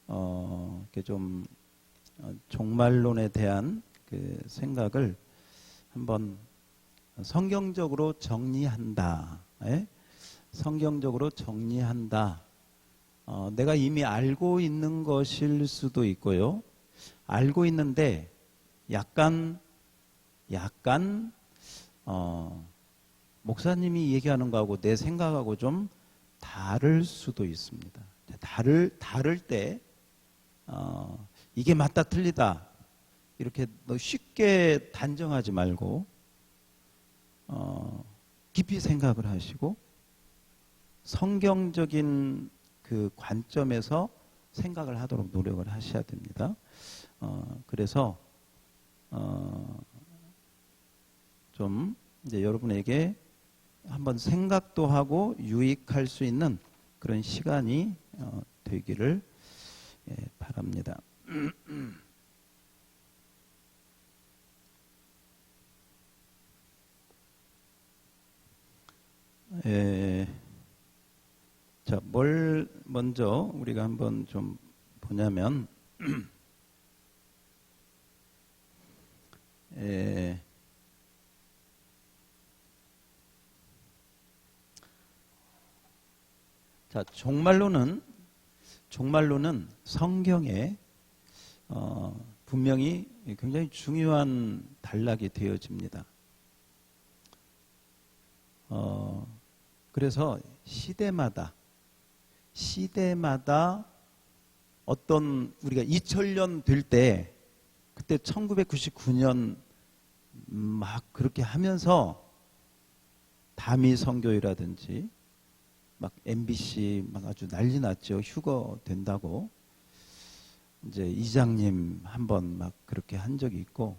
이렇게 좀 종말론에 대한 그 생각을 한번 성경적으로 정리한다. 예? 성경적으로 정리한다. 내가 이미 알고 있는 것일 수도 있고요. 알고 있는데 약간 목사님이 얘기하는 거하고 내 생각하고 좀 다를 수도 있습니다. 다를 때 이게 맞다 틀리다 이렇게 쉽게 단정하지 말고 깊이 생각을 하시고 성경적인 그 관점에서 생각을 하도록 노력을 하셔야 됩니다. 그래서 좀 이제 여러분에게 한번 생각도 하고 유익할 수 있는 그런 시간이 되기를 바랍니다. 자, 뭘 먼저 우리가 한번 좀 보냐면 자, 종말론은 성경에 분명히 굉장히 중요한 단락이 되어집니다. 그래서 시대마다 어떤 우리가 2000년 될 때 그때 1999년 막 그렇게 하면서 다미 선교회라든지 막 MBC 막 아주 난리 났죠. 휴거 된다고. 이제 이장님 한번 막 그렇게 한 적이 있고,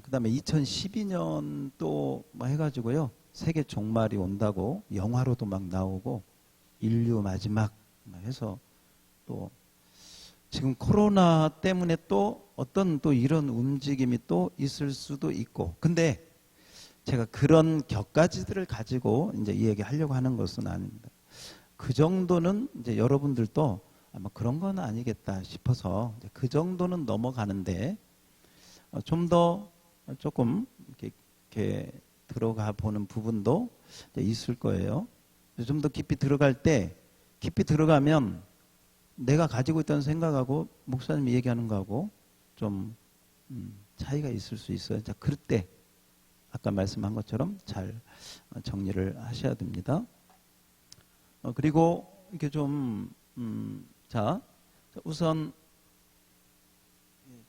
그 다음에 2012년 또 뭐 해가지고요. 세계 종말이 온다고 영화로도 막 나오고, 인류 마지막 해서 또 지금 코로나 때문에 또 어떤 또 이런 움직임이 또 있을 수도 있고, 근데 제가 그런 격가지들을 가지고 이제 이 얘기 하려고 하는 것은 아닙니다. 그 정도는 이제 여러분들도 아마 그런 건 아니겠다 싶어서 그 정도는 넘어가는데 좀 더 조금 이렇게 들어가 보는 부분도 있을 거예요. 좀 더 깊이 들어갈 때 깊이 들어가면 내가 가지고 있던 생각하고 목사님이 얘기하는 거하고 좀 차이가 있을 수 있어요. 자, 그럴 때 아까 말씀한 것처럼 잘 정리를 하셔야 됩니다. 그리고 이렇게 좀 자, 우선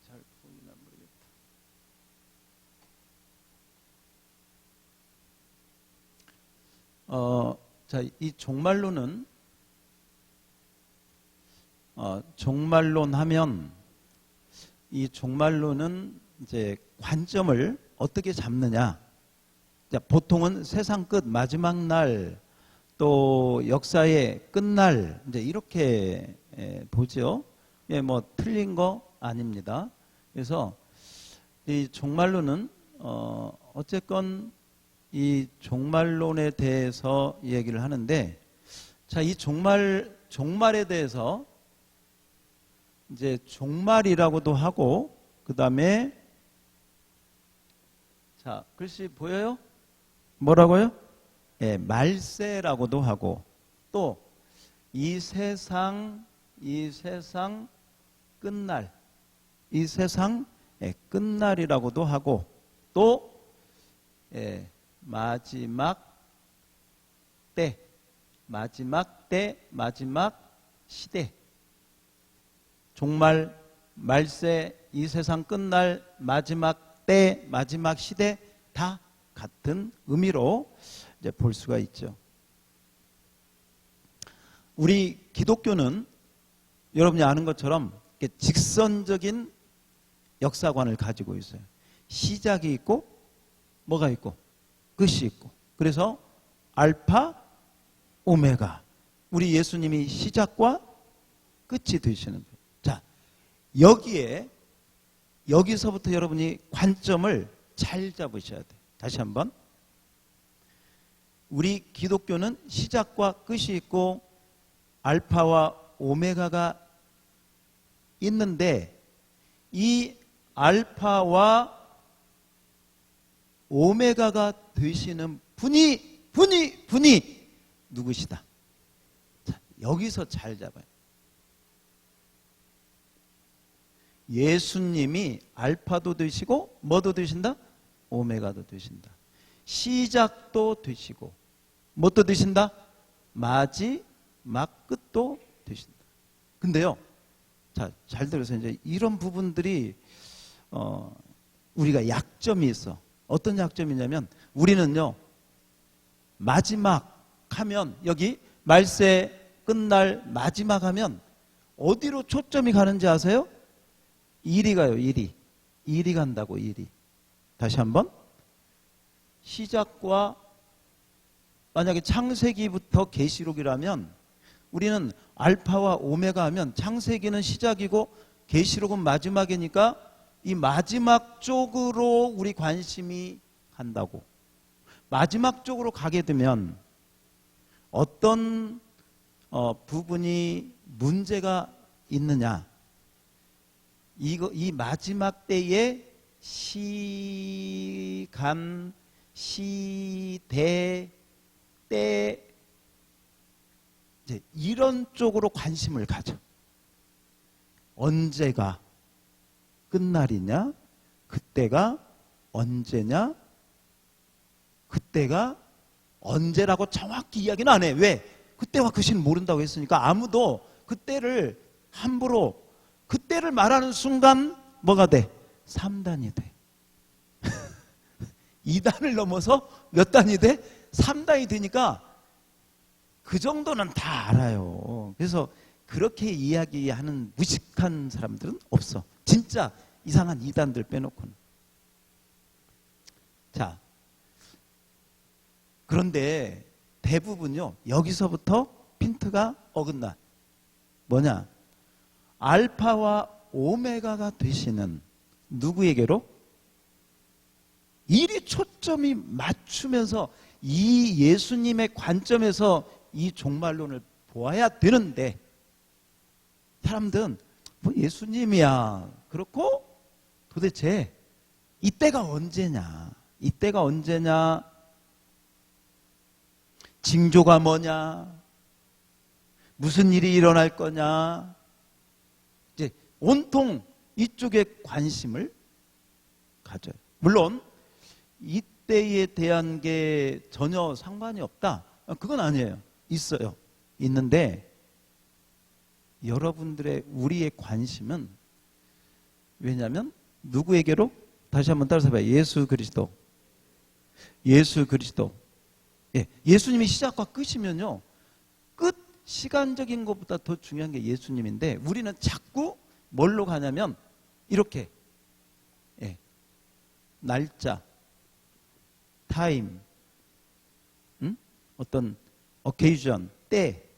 잘 보이나 모르겠다. 자, 이 종말론은 종말론 하면 이 종말론은 이제 관점을 어떻게 잡느냐? 자, 보통은 세상 끝 마지막 날 또 역사의 끝날 이제 이렇게 보죠. 예, 뭐 틀린 거 아닙니다. 그래서 이 종말론은 어쨌건 이 종말론에 대해서 얘기를 하는데, 자, 이 종말에 대해서 이제 종말이라고도 하고, 그 다음에 자, 글씨 보여요? 뭐라고요? 예, 말세라고도 하고, 또 이 세상 끝날, 이 세상 끝날이라고도 하고, 또 마지막 때, 마지막 시대, 종말, 말세, 이 세상 끝날, 마지막 때, 마지막 시대 다 같은 의미로 이제 볼 수가 있죠. 우리 기독교는 여러분이 아는 것처럼 직선적인 역사관을 가지고 있어요. 시작이 있고 뭐가 있고 끝이 있고, 그래서 알파 오메가, 우리 예수님이 시작과 끝이 되시는 거예요. 자, 여기서부터 여러분이 관점을 잘 잡으셔야 돼요. 다시 한번, 우리 기독교는 시작과 끝이 있고 알파와 오메가가 있는데 이 알파와 오메가가 되시는 분이 누구시다. 자, 여기서 잘 잡아요. 예수님이 알파도 되시고 뭐도 되신다? 오메가도 되신다. 시작도 되시고 뭐도 되신다? 마지막 끝도 되신다. 근데요, 자, 잘 들으세요. 이제 이런 부분들이 우리가 약점이 있어. 어떤 약점이냐면 우리는요, 마지막 하면 여기 말세 끝날 마지막 하면 어디로 초점이 가는지 아세요? 일이 가요. 일이 간다고. 일이. 다시 한번. 시작과 만약에 창세기부터 계시록이라면 우리는 알파와 오메가 하면 창세기는 시작이고 계시록은 마지막이니까 이 마지막 쪽으로 우리 관심이 간다고. 마지막 쪽으로 가게 되면 어떤 부분이 문제가 있느냐. 이 마지막 때에 시간, 시대, 때 이제 이런 쪽으로 관심을 가져. 언제가 끝날이냐? 그때가 언제냐? 그때가 언제라고 정확히 이야기는 안 해. 왜? 그때와 그 시는 모른다고 했으니까 아무도 그때를 함부로 그때를 말하는 순간 뭐가 돼? 3단이 돼. 2단을 넘어서 몇 단이 돼? 3단이 되니까 그 정도는 다 알아요. 그래서 그렇게 이야기하는 무식한 사람들은 없어. 진짜 이상한 2단들 빼놓고는. 자, 그런데 대부분요, 여기서부터 핀트가 어긋나. 뭐냐? 알파와 오메가가 되시는 누구에게로? 일이 초점이 맞추면서 이 예수님의 관점에서 이 종말론을 보아야 되는데 사람들은 뭐 예수님이야. 그렇고 도대체 이때가 언제냐? 이때가 언제냐? 징조가 뭐냐? 무슨 일이 일어날 거냐? 이제 온통 이쪽에 관심을 가져요. 물론 이때에 대한 게 전혀 상관이 없다. 그건 아니에요. 있어요. 있는데 여러분들의 우리의 관심은 왜냐하면 누구에게로? 다시 한번 따라서 봐요. 예수 그리스도. 예수 그리스도. 예, 예수님이 시작과 끝이면요. 끝 시간적인 것보다 더 중요한 게 예수님인데 우리는 자꾸 뭘로 가냐면 이렇게 예, 날짜, 타임, 어떤 어케이션, 때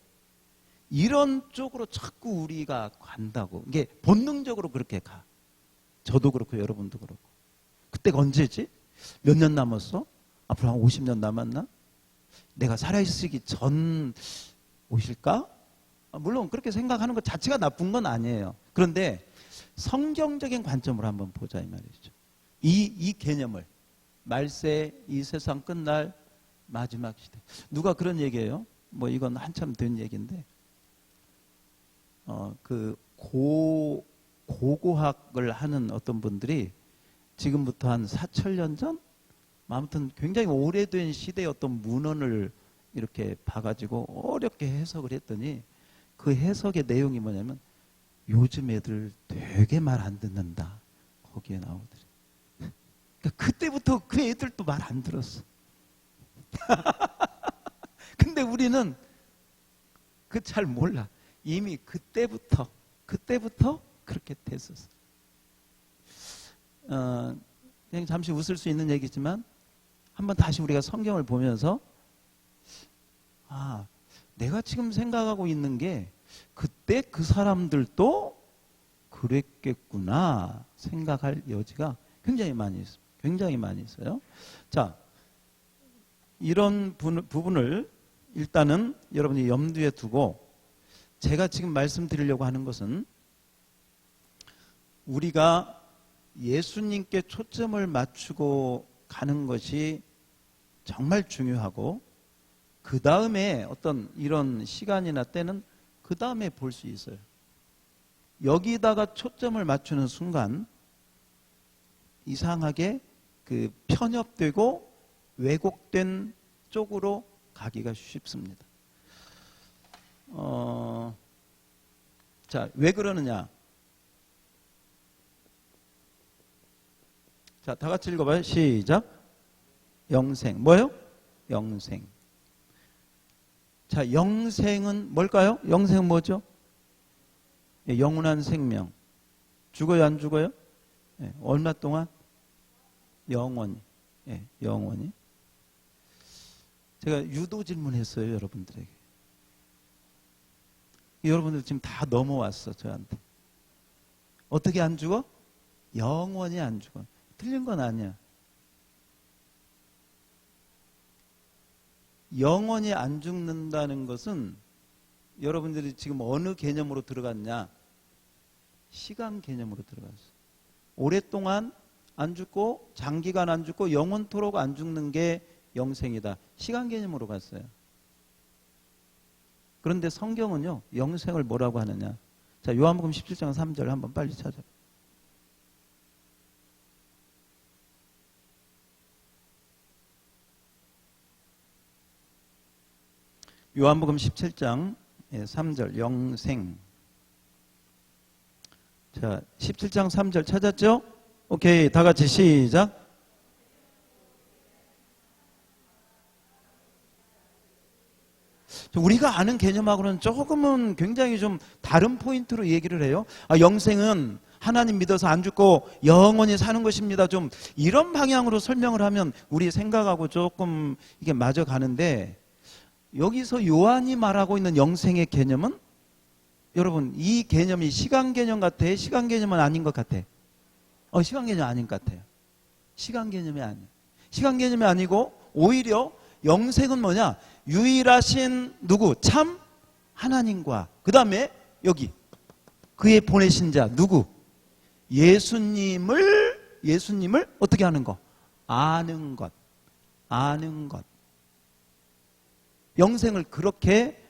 이런 쪽으로 자꾸 우리가 간다고. 이게 본능적으로 그렇게 가. 저도 그렇고 여러분도 그렇고. 그때가 언제지? 몇 년 남았어? 앞으로 한 50년 남았나? 내가 살아있기 전 오실까? 물론 그렇게 생각하는 것 자체가 나쁜 건 아니에요. 그런데 성경적인 관점으로 한번 보자 이 말이죠. 이 개념을 말세, 이 세상 끝날 마지막 시대. 누가 그런 얘기예요? 뭐 이건 한참 된 얘기인데 그 고고학을 하는 어떤 분들이 지금부터 한 4,000년 전? 아무튼 굉장히 오래된 시대의 어떤 문헌을 이렇게 봐가지고 어렵게 해석을 했더니 그 해석의 내용이 뭐냐면 요즘 애들 되게 말 안 듣는다. 거기에 나오더래. 그러니까 그때부터 그 애들도 말 안 들었어. 근데 우리는 그 잘 몰라. 이미 그때부터 그렇게 됐었어. 그냥 잠시 웃을 수 있는 얘기지만 한번 다시 우리가 성경을 보면서 내가 지금 생각하고 있는 게 그때 그 사람들도 그랬겠구나 생각할 여지가 굉장히 많이 있습니다. 굉장히 많이 있어요. 자, 이런 부분을 일단은 여러분이 염두에 두고 제가 지금 말씀드리려고 하는 것은 우리가 예수님께 초점을 맞추고 가는 것이 정말 중요하고, 그 다음에 어떤 이런 시간이나 때는 그 다음에 볼 수 있어요. 여기다가 초점을 맞추는 순간 이상하게 그 편협되고 왜곡된 쪽으로 가기가 쉽습니다. 자, 왜 그러느냐? 자, 다 같이 읽어봐요. 시작. 영생. 뭐예요? 영생. 자, 영생은 뭘까요? 영생은 뭐죠? 예, 영원한 생명. 죽어요, 안 죽어요? 예, 얼마 동안? 영원히. 예, 영원히. 제가 유도 질문했어요, 여러분들에게. 여러분들 지금 다 넘어왔어, 저한테. 어떻게 안 죽어? 영원히 안 죽어. 틀린 건 아니야. 영원히 안 죽는다는 것은 여러분들이 지금 어느 개념으로 들어갔냐? 시간 개념으로 들어갔어. 오랫동안 안 죽고 장기간 안 죽고 영원토록 안 죽는 게 영생이다. 시간 개념으로 갔어요. 그런데 성경은요, 영생을 뭐라고 하느냐? 자, 요한복음 17장 3절 한번 빨리 찾아. 요한복음 17장 3절 영생. 자, 17장 3절 찾았죠? 오케이, 다 같이 시작. 우리가 아는 개념하고는 조금은 굉장히 좀 다른 포인트로 얘기를 해요. 아, 영생은 하나님 믿어서 안 죽고 영원히 사는 것입니다. 좀 이런 방향으로 설명을 하면 우리 생각하고 조금 이게 맞아 가는데, 여기서 요한이 말하고 있는 영생의 개념은, 여러분, 이 개념이 시간 개념 같아? 시간 개념은 아닌 것 같아? 시간 개념 아닌 것 같아요. 시간 개념이 아니에요. 시간 개념이 아니고 오히려 영생은 뭐냐? 유일하신 누구? 참 하나님과, 그 다음에 여기 그의 보내신 자 누구? 예수님을 어떻게 하는 거? 아는 것. 아는 것. 영생을 그렇게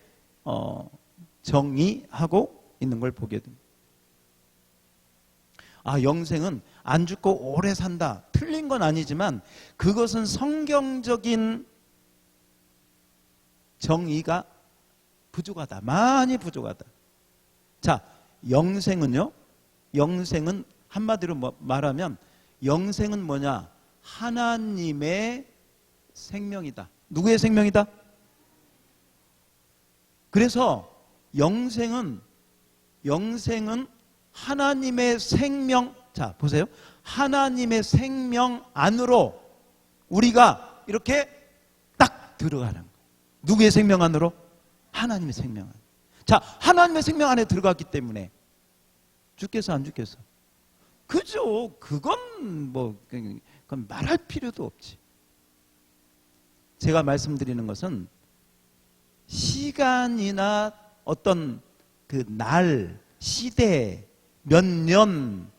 정의하고 있는 걸 보게 됩니다. 아, 영생은 안 죽고 오래 산다. 틀린 건 아니지만 그것은 성경적인 정의가 부족하다. 많이 부족하다. 자, 영생은요, 영생은 한마디로 말하면 영생은 뭐냐? 하나님의 생명이다. 누구의 생명이다? 그래서 영생은 하나님의 생명. 자, 보세요. 하나님의 생명 안으로 우리가 이렇게 딱 들어가는 거예요. 누구의 생명 안으로? 하나님의 생명 안. 자, 하나님의 생명 안에 들어갔기 때문에 죽겠어, 안 죽겠어? 그죠? 그건 그건 말할 필요도 없지. 제가 말씀드리는 것은 시간이나 어떤 그 날, 시대, 몇 년,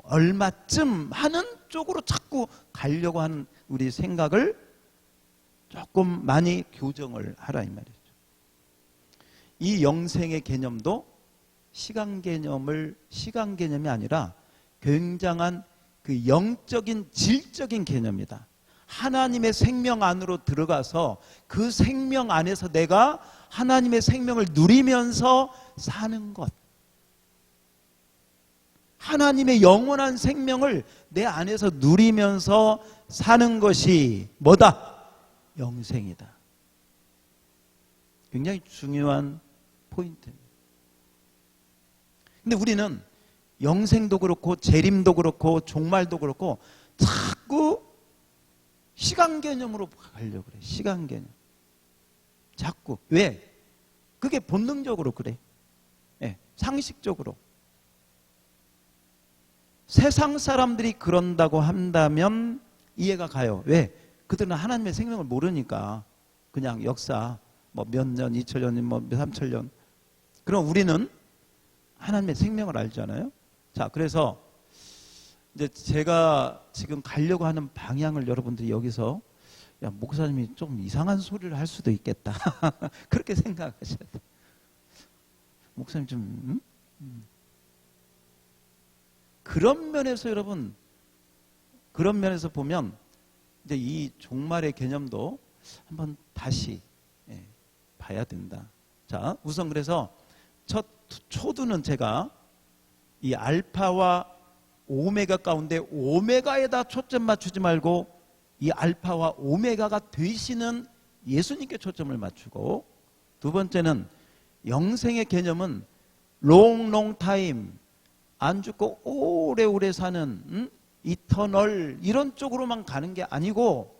얼마쯤 하는 쪽으로 자꾸 가려고 하는 우리 생각을 조금 많이 교정을 하라, 이 말이죠. 이 영생의 개념도 시간 개념이 아니라 굉장한 그 영적인 질적인 개념이다. 하나님의 생명 안으로 들어가서 그 생명 안에서 내가 하나님의 생명을 누리면서 사는 것. 하나님의 영원한 생명을 내 안에서 누리면서 사는 것이 뭐다? 영생이다. 굉장히 중요한 포인트입니다. 근데 우리는 영생도 그렇고 재림도 그렇고 종말도 그렇고 자꾸 시간 개념으로 가려고 그래. 시간 개념. 자꾸. 왜? 그게 본능적으로 그래. 네, 상식적으로. 세상 사람들이 그런다고 한다면 이해가 가요. 왜? 그들은 하나님의 생명을 모르니까 그냥 역사 뭐 몇 년, 2000년, 뭐 3000년. 그럼 우리는 하나님의 생명을 알잖아요. 자, 그래서 이제 제가 지금 가려고 하는 방향을 여러분들이 여기서 야, 목사님이 좀 이상한 소리를 할 수도 있겠다. 그렇게 생각하셔야 돼요. 목사님 좀 그런 면에서 여러분, 그런 면에서 보면 이제 이 종말의 개념도 한번 다시 봐야 된다. 자, 우선 그래서 첫 초두는 제가 이 알파와 오메가 가운데 오메가에다 초점 맞추지 말고 이 알파와 오메가가 되시는 예수님께 초점을 맞추고, 두 번째는 영생의 개념은 long time, 안 죽고 오래오래 사는 이터널 이런 쪽으로만 가는 게 아니고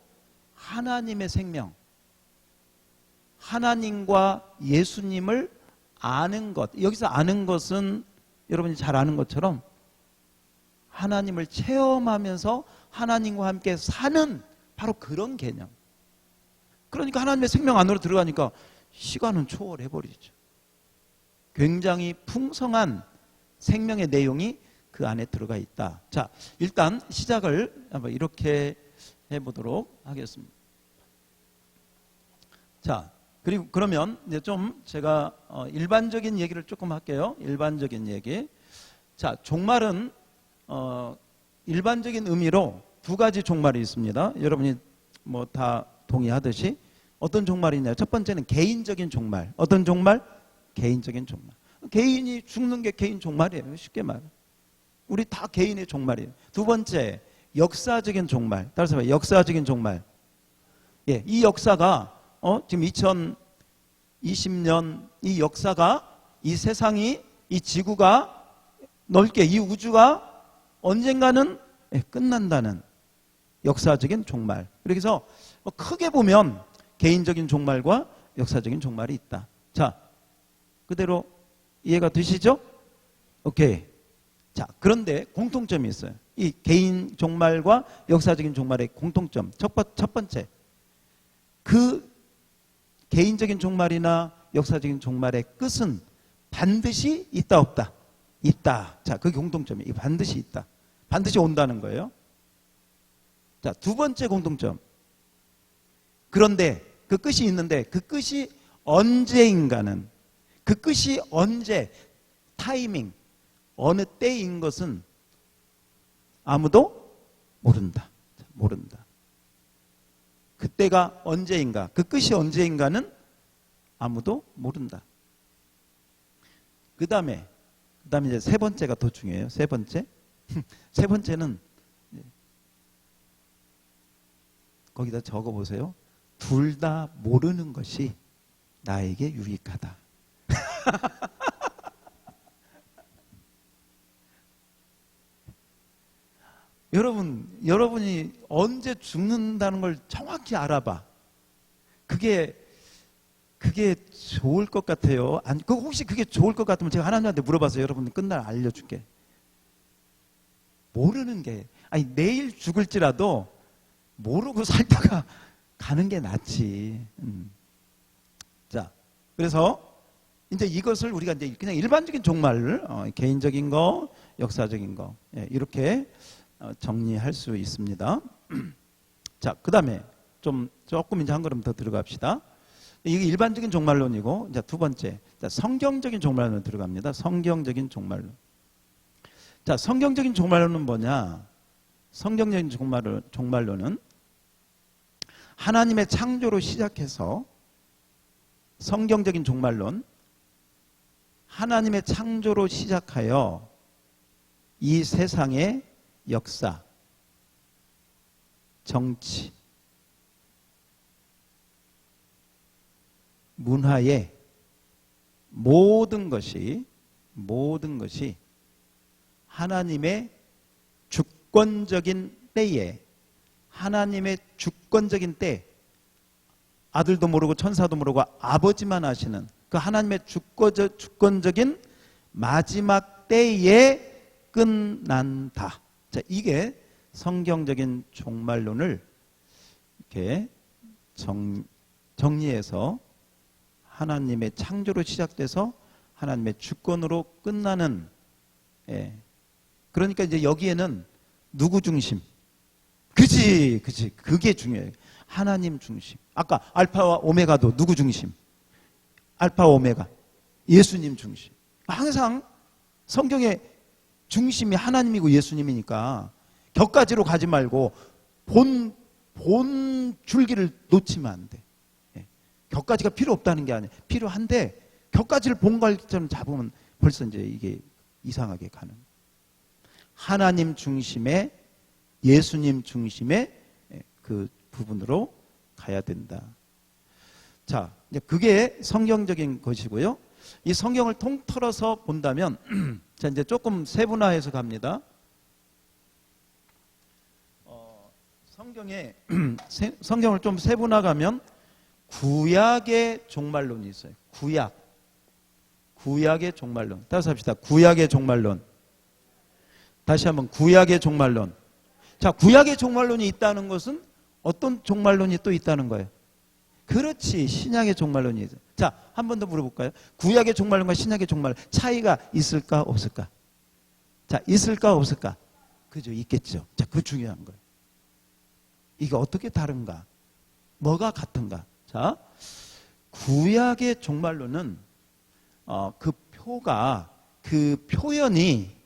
하나님의 생명, 하나님과 예수님을 아는 것, 여기서 아는 것은 여러분이 잘 아는 것처럼 하나님을 체험하면서 하나님과 함께 사는 바로 그런 개념. 그러니까 하나님의 생명 안으로 들어가니까 시간은 초월해버리죠. 굉장히 풍성한 생명의 내용이 그 안에 들어가 있다. 자, 일단 시작을 한번 이렇게 해보도록 하겠습니다. 자, 그리고 그러면 이제 좀 제가 일반적인 얘기를 조금 할게요. 일반적인 얘기. 자, 종말은 일반적인 의미로 두 가지 종말이 있습니다. 여러분이 뭐 다 동의하듯이 어떤 종말이냐? 첫 번째는 개인적인 종말. 어떤 종말? 개인적인 종말. 개인이 죽는 게 개인 종말이에요. 쉽게 말해. 우리 다 개인의 종말이에요. 두 번째, 역사적인 종말. 따라서 봐요. 역사적인 종말. 예, 이 역사가 지금 2020년 이 역사가, 이 세상이, 이 지구가 넓게 이 우주가 언젠가는 끝난다는 역사적인 종말. 그래서 크게 보면 개인적인 종말과 역사적인 종말이 있다. 자, 그대로 이해가 되시죠? 오케이. 자, 그런데 공통점이 있어요. 이 개인 종말과 역사적인 종말의 공통점. 첫 번째, 그 개인적인 종말이나 역사적인 종말의 끝은 반드시 있다 없다? 있다. 자, 그게 공통점이에요. 반드시 있다. 반드시 온다는 거예요. 자, 두 번째 공통점. 그런데 그 끝이 있는데 그 끝이 언제인가는, 그 끝이 언제, 타이밍, 어느 때인 것은 아무도 모른다. 모른다. 그때가 언제인가, 그 끝이 언제인가는 아무도 모른다. 그 다음에 이제 세 번째가 더 중요해요. 세 번째. 세 번째는 거기다 적어 보세요. 둘 다 모르는 것이 나에게 유익하다. 여러분이 언제 죽는다는 걸 정확히 알아봐. 그게 좋을 것 같아요. 아니, 혹시 그게 좋을 것 같으면 제가 하나님한테 물어봐서 여러분 끝날 알려줄게. 모르는 게, 아니, 내일 죽을지라도 모르고 살다가 가는 게 낫지. 자, 그래서 이제 이것을 우리가 이제 그냥 일반적인 종말을 개인적인 거, 역사적인 거, 이렇게 정리할 수 있습니다. 자, 그 다음에 조금 이제 한 걸음 더 들어갑시다. 이게 일반적인 종말론이고, 이제 두 번째, 자, 성경적인 종말론 들어갑니다. 성경적인 종말론. 자, 성경적인 종말론은 뭐냐? 성경적인 종말론은 하나님의 창조로 시작해서, 성경적인 종말론, 하나님의 창조로 시작하여 이 세상의 역사, 정치, 문화의 모든 것이 하나님의 주권적인 때에, 하나님의 주권적인 때, 아들도 모르고 천사도 모르고 아버지만 아시는 그 하나님의 주권적인 마지막 때에 끝난다. 자, 이게 성경적인 종말론을 이렇게 정리해서 하나님의 창조로 시작돼서 하나님의 주권으로 끝나는 그러니까 이제 여기에는 누구 중심? 그치. 그게 중요해요. 하나님 중심. 아까 알파와 오메가도 누구 중심? 알파 오메가. 예수님 중심. 항상 성경의 중심이 하나님이고 예수님이니까 격가지로 가지 말고 본 줄기를 놓치면 안 돼. 예. 격가지가 필요 없다는 게 아니에요. 필요한데 격가지를 본갈처럼 잡으면 벌써 이제 이게 이상하게 가는. 하나님 중심의 예수님 중심의 그 부분으로 가야 된다. 자, 이제 그게 성경적인 것이고요. 이 성경을 통틀어서 본다면, 자, 이제 조금 세분화해서 갑니다. 성경을 좀 세분화 가면 구약의 종말론이 있어요. 구약의 종말론. 따라서 합시다. 구약의 종말론. 다시 한번 구약의 종말론. 자, 구약의 종말론이 있다는 것은 어떤 종말론이 또 있다는 거예요? 그렇지, 신약의 종말론이 있어요. 자, 한 번 더 물어볼까요? 구약의 종말론과 신약의 종말론 차이가 있을까 없을까? 자, 있을까 없을까? 그죠, 있겠죠. 자, 그 중요한 거예요. 이게 어떻게 다른가? 뭐가 같은가? 자, 구약의 종말론은 그 표현이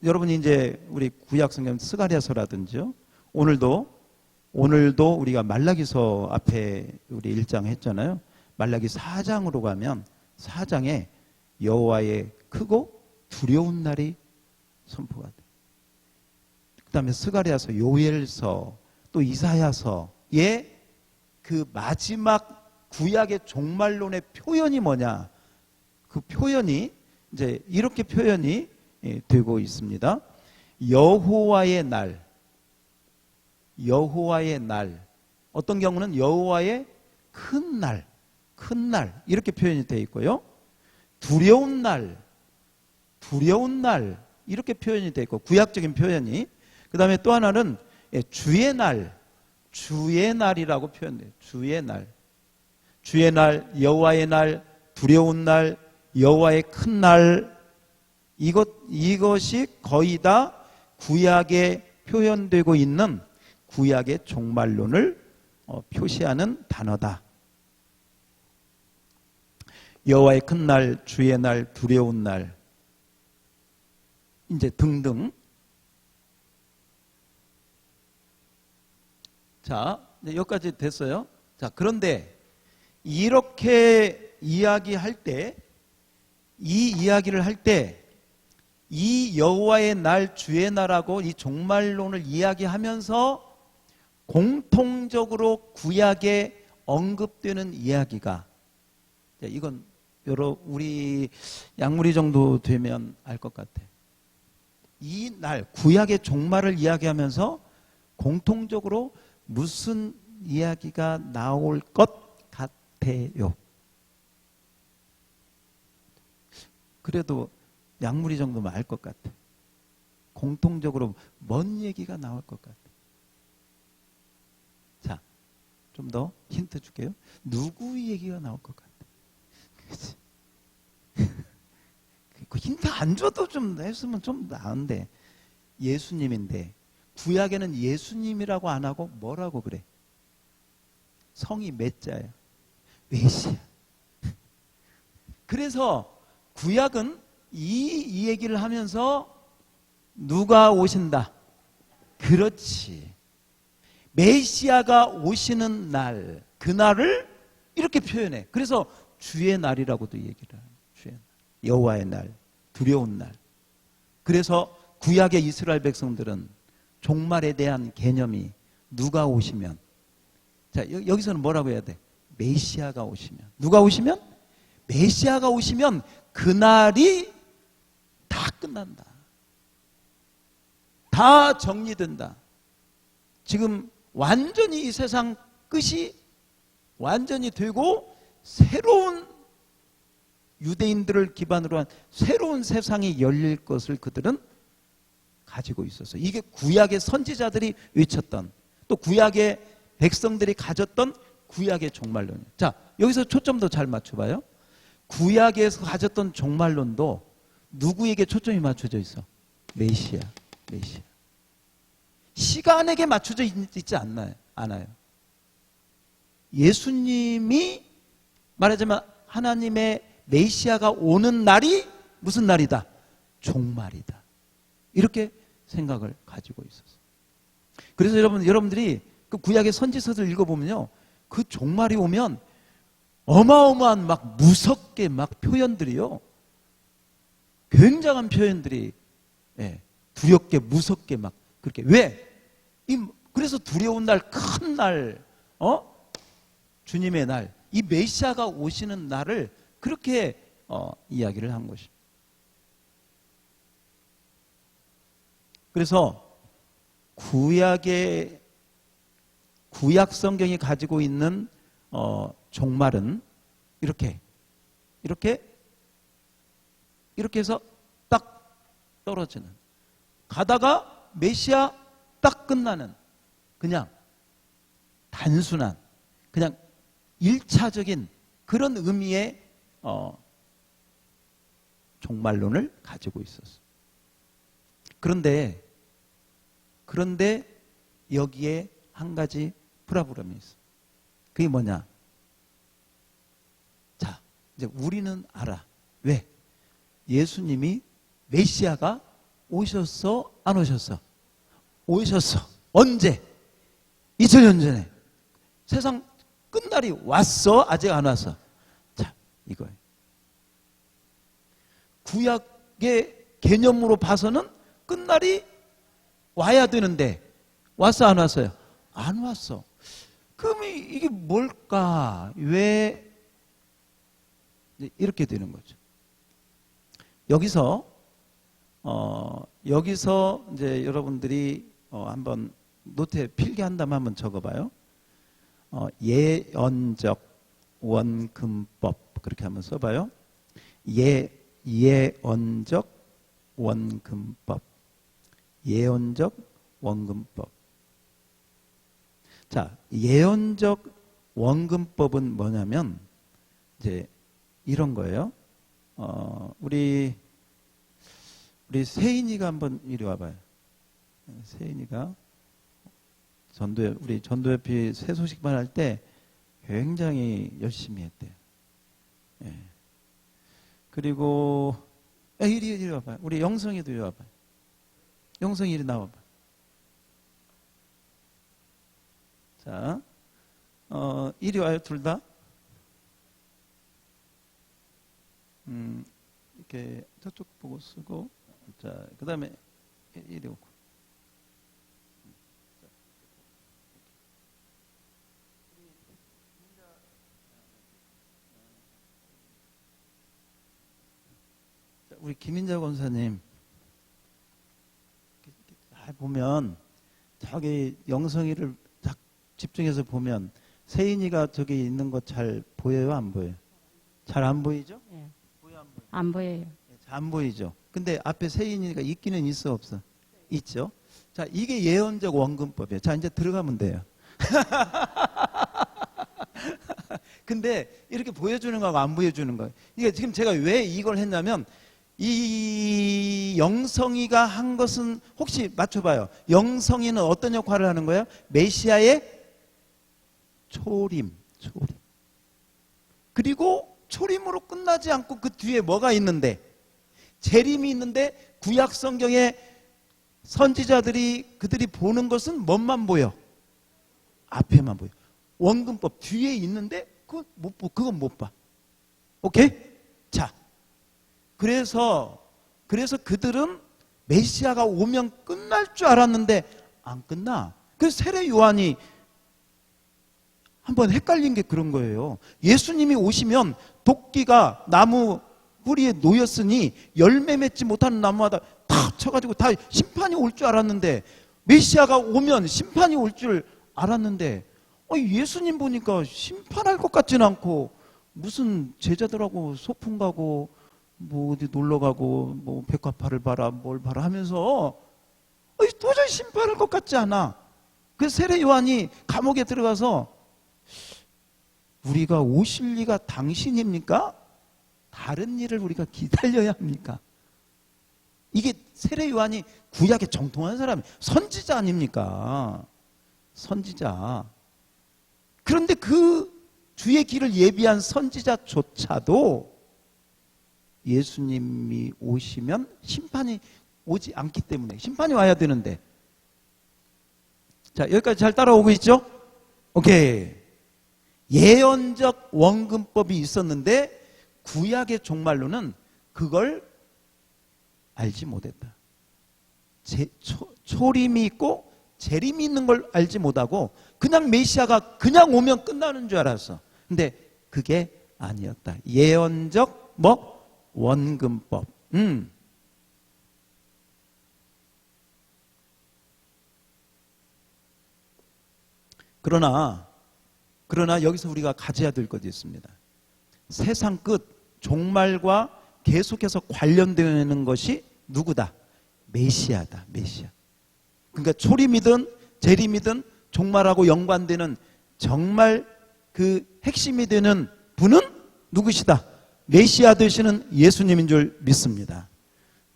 여러분이 이제 우리 구약 성경 스가랴서라든지요. 오늘도 우리가 말라기서 앞에 우리 1장 했잖아요. 말라기 4장으로 가면 4장에 여호와의 크고 두려운 날이 선포가 돼. 그다음에 스가랴서, 요엘서, 또 이사야서의 그 마지막 구약의 종말론의 표현이 뭐냐? 그 표현이 이제 이렇게 표현이 되고 있습니다. 여호와의 날. 어떤 경우는 여호와의 큰 날 이렇게 표현이 되어 있고요. 두려운 날 이렇게 표현이 되어 있고 구약적인 표현이. 그 다음에 또 하나는 주의 날이라고 표현돼요. 주의 날, 여호와의 날, 두려운 날, 여호와의 큰 날. 이것이 거의 다 구약에 표현되고 있는 구약의 종말론을 표시하는 단어다. 여호와의 큰 날, 주의 날, 두려운 날, 이제 등등. 자, 여기까지 됐어요. 자, 그런데 이렇게 이야기할 때, 이 여호와의 날, 주의 날하고 이 종말론을 이야기하면서 공통적으로 구약에 언급되는 이야기가, 이건 우리 양무리 정도 되면 알 것 같아. 이 날, 구약의 종말을 이야기하면서 공통적으로 무슨 이야기가 나올 것 같아요? 그래도 양무리 정도면 알 것 같아. 공통적으로 뭔 얘기가 나올 것 같아. 자, 좀 더 힌트 줄게요. 누구 얘기가 나올 것 같아? 그치? 그 힌트 안 줘도 좀 했으면 좀 나은데. 예수님인데 구약에는 예수님이라고 안 하고 뭐라고 그래? 성이 몇 자야? 메시아. 그래서 구약은 이 얘기를 하면서 누가 오신다? 그렇지. 메시아가 오시는 날, 그날을 이렇게 표현해. 그래서 주의 날이라고도 얘기를 해요. 주의 날. 여호와의 날, 두려운 날. 그래서 구약의 이스라엘 백성들은 종말에 대한 개념이 누가 오시면, 자, 여기서는 뭐라고 해야 돼? 메시아가 오시면. 누가 오시면? 메시아가 오시면 그날이 다 끝난다. 다 정리된다. 지금 완전히 이 세상 끝이 완전히 되고 새로운 유대인들을 기반으로 한 새로운 세상이 열릴 것을 그들은 가지고 있어서, 이게 구약의 선지자들이 외쳤던, 또 구약의 백성들이 가졌던 구약의 종말론이에요. 자, 여기서 초점도 잘 맞춰봐요. 구약에서 가졌던 종말론도 누구에게 초점이 맞춰져 있어? 메시아. 시간에게 맞춰져 있지 않아요. 예수님이 말하자면 하나님의 메시아가 오는 날이 무슨 날이다? 종말이다. 이렇게 생각을 가지고 있었어요. 그래서 여러분들이 그 구약의 선지서들 읽어보면요, 그 종말이 오면 어마어마한 막 무섭게 막 표현들이요, 굉장한 표현들이, 예, 두렵게 무섭게 막 그렇게. 왜? 그래서 두려운 날, 큰 날, 주님의 날, 이 메시아가 오시는 날을 그렇게 이야기를 한 것입니다. 그래서 구약 성경이 가지고 있는 종말은 이렇게 해서 딱 떨어지는, 가다가 메시아 딱 끝나는, 그냥 단순한, 그냥 1차적인 그런 의미의 종말론을 가지고 있었어요. 그런데 여기에 한 가지 프라브럼이 있어요. 그게 뭐냐? 자, 이제 우리는 알아. 왜? 예수님이 메시아가 오셨어? 안 오셨어? 오셨어. 언제? 2000년 전에. 세상 끝날이 왔어? 아직 안 왔어? 자, 이거예요. 구약의 개념으로 봐서는 끝날이 와야 되는데 왔어? 안 왔어요? 안 왔어. 그럼 이게 뭘까? 왜 이렇게 되는 거죠? 여기서 이제 여러분들이 한번 노트에 필기한다면 한번 적어봐요. 예언적 원금법, 그렇게 한번 써봐요. 예언적 원금법. 예언적 원금법. 자, 예언적 원금법은 뭐냐면 이제 이런 거예요. 우리 세인이가 한번 이리 와봐요. 세인이가 우리 전도협회 새 소식반 할 때 굉장히 열심히 했대요. 예. 그리고 이리 와봐요. 우리 영성이도 이리 와봐요. 영성이 이리 나와봐. 자, 이리 와요, 둘 다. 이렇게 저쪽 보고 쓰고, 자, 그 다음에 이리 오고. 우리 김인자 권사님, 보면 저기 영성이를 딱 집중해서 보면 세인이가 저기 있는 거 잘 보여요, 안 보여요? 잘 안 보이죠? 네. 보여, 안 보여요? 안 보여요. 네, 잘 안 보이죠? 근데 앞에 세인이가 있기는 있어, 없어? 있죠? 자, 이게 예언적 원근법이에요. 자, 이제 들어가면 돼요. 근데 이렇게 보여주는 거하고 안 보여주는 거, 이게 지금 제가 왜 이걸 했냐면, 이 영성이가 한 것은, 혹시 맞춰봐요. 영성이는 어떤 역할을 하는 거예요? 메시아의 초림. 그리고 초림으로 끝나지 않고 그 뒤에 뭐가 있는데? 재림이 있는데, 구약 성경의 선지자들이 그들이 보는 것은 뭐만 보여? 앞에만 보여. 원근법 뒤에 있는데 그건 못 봐. 오케이? 자, 그래서 그들은 메시아가 오면 끝날 줄 알았는데 안 끝나. 그래서 세례 요한이 한번 헷갈린 게 그런 거예요. 예수님이 오시면 도끼가 나무 뿌리에 놓였으니 열매 맺지 못하는 나무마다 다 쳐가지고 다 심판이 올 줄 알았는데, 메시아가 오면 심판이 올 줄 알았는데, 예수님 보니까 심판할 것 같지는 않고, 무슨 제자들하고 소풍 가고 뭐 어디 놀러 가고 뭐 백화파를 봐라 뭘 봐라 하면서 도저히 심판할 것 같지 않아. 그래서 세례 요한이 감옥에 들어가서, 우리가 오실 리가 당신입니까? 다른 일을 우리가 기다려야 합니까? 이게 세례 요한이 구약에 정통한 사람이 선지자 아닙니까? 선지자. 그런데 그 주의 길을 예비한 선지자조차도 예수님이 오시면 심판이 오지 않기 때문에, 심판이 와야 되는데. 자, 여기까지 잘 따라오고 있죠? 오케이. 예언적 원근법이 있었는데 구약의 종말론은 그걸 알지 못했다. 초림이 있고 재림이 있는 걸 알지 못하고 그냥 메시아가 그냥 오면 끝나는 줄 알았어. 근데 그게 아니었다. 예언적 원근법. 그러나 여기서 우리가 가져야 될 것이 있습니다. 세상 끝, 종말과 계속해서 관련되는 것이 누구다? 메시아다. 메시아. 그러니까 초림이든 재림이든 종말하고 연관되는 정말 그 핵심이 되는 분은 누구시다? 메시아 되시는 예수님인 줄 믿습니다.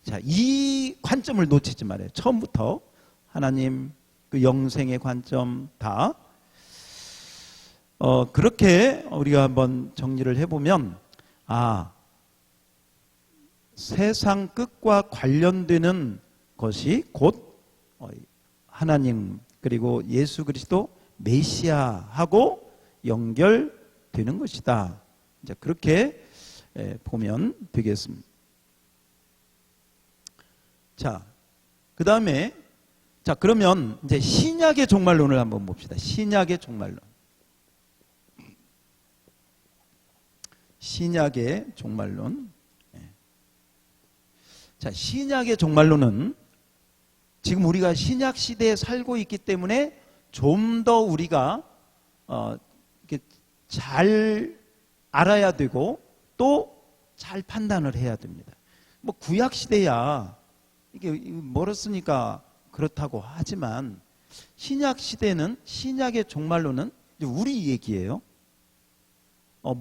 자, 이 관점을 놓치지 말아요. 처음부터 하나님 그 영생의 관점 다 그렇게 우리가 한번 정리를 해보면, 세상 끝과 관련되는 것이 곧 하나님 그리고 예수 그리스도 메시아하고 연결되는 것이다. 이제 그렇게 보면 되겠습니다. 자, 그 다음에 그러면 이제 신약의 종말론을 한번 봅시다. 신약의 종말론. 신약의 종말론. 자, 신약의 종말론은 지금 우리가 신약 시대에 살고 있기 때문에 좀 더 우리가 이렇게 잘 알아야 되고 또 잘 판단을 해야 됩니다. 뭐 구약 시대야 이게 멀었으니까 그렇다고 하지만 신약 시대는, 신약의 종말론은 우리 얘기예요.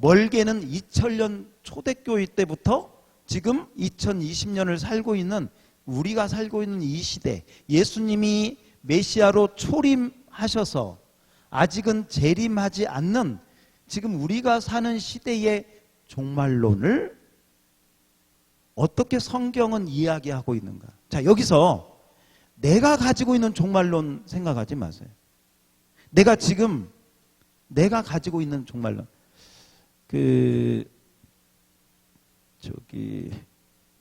멀게는 2000년 초대교회 때부터 지금 2020년을 살고 있는, 우리가 살고 있는 이 시대, 예수님이 메시아로 초림하셔서 아직은 재림하지 않는 지금 우리가 사는 시대의 종말론을 어떻게 성경은 이야기하고 있는가. 자, 여기서 내가 가지고 있는 종말론 생각하지 마세요. 내가 가지고 있는 종말론,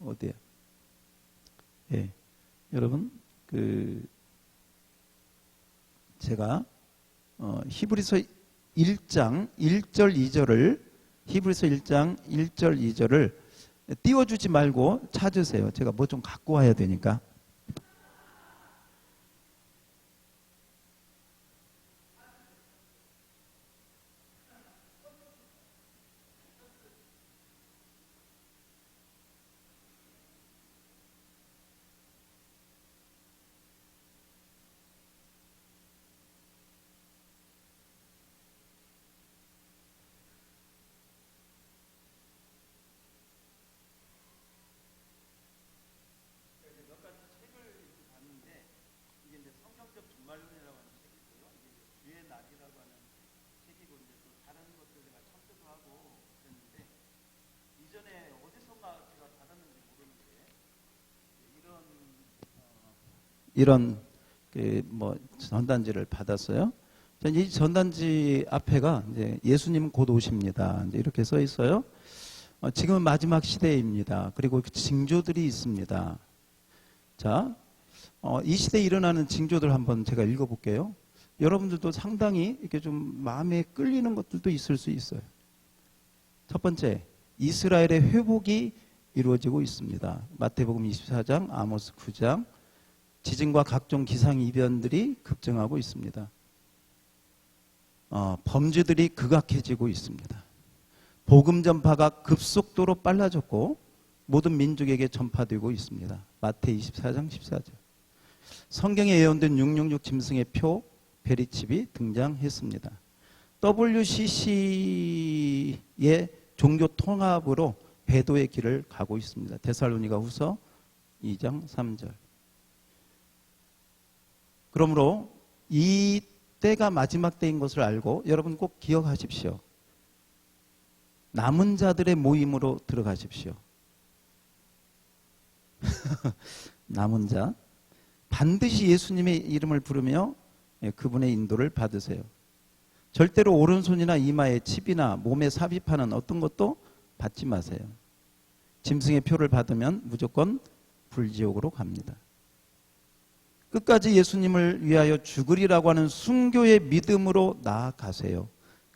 어디야? 예, 여러분, 제가 히브리서 1장 1절 2절을, 히브리서 1장 1절 2절을 띄워주지 말고 찾으세요. 제가 뭐 좀 갖고 와야 되니까. 이런 전단지를 받았어요. 이 전단지 앞에가 이제 예수님 곧 오십니다. 이제 이렇게 써 있어요. 지금은 마지막 시대입니다. 그리고 징조들이 있습니다. 자, 이 시대에 일어나는 징조들 한번 제가 읽어볼게요. 여러분들도 상당히 이렇게 좀 마음에 끌리는 것들도 있을 수 있어요. 첫 번째, 이스라엘의 회복이 이루어지고 있습니다. 마태복음 24장, 아모스 9장, 지진과 각종 기상이변들이 급증하고 있습니다. 범죄들이 극악해지고 있습니다. 복음 전파가 급속도로 빨라졌고 모든 민족에게 전파되고 있습니다. 마태 24장 14절. 성경에 예언된 666 짐승의 표 베리칩이 등장했습니다. WCC의 종교 통합으로 배도의 길을 가고 있습니다. 데살로니가 후서 2장 3절. 그러므로 이 때가 마지막 때인 것을 알고 여러분 꼭 기억하십시오. 남은 자들의 모임으로 들어가십시오. 남은 자. 반드시 예수님의 이름을 부르며 그분의 인도를 받으세요. 절대로 오른손이나 이마에 칩이나 몸에 삽입하는 어떤 것도 받지 마세요. 짐승의 표를 받으면 무조건 불지옥으로 갑니다. 끝까지 예수님을 위하여 죽으리라고 하는 순교의 믿음으로 나아가세요.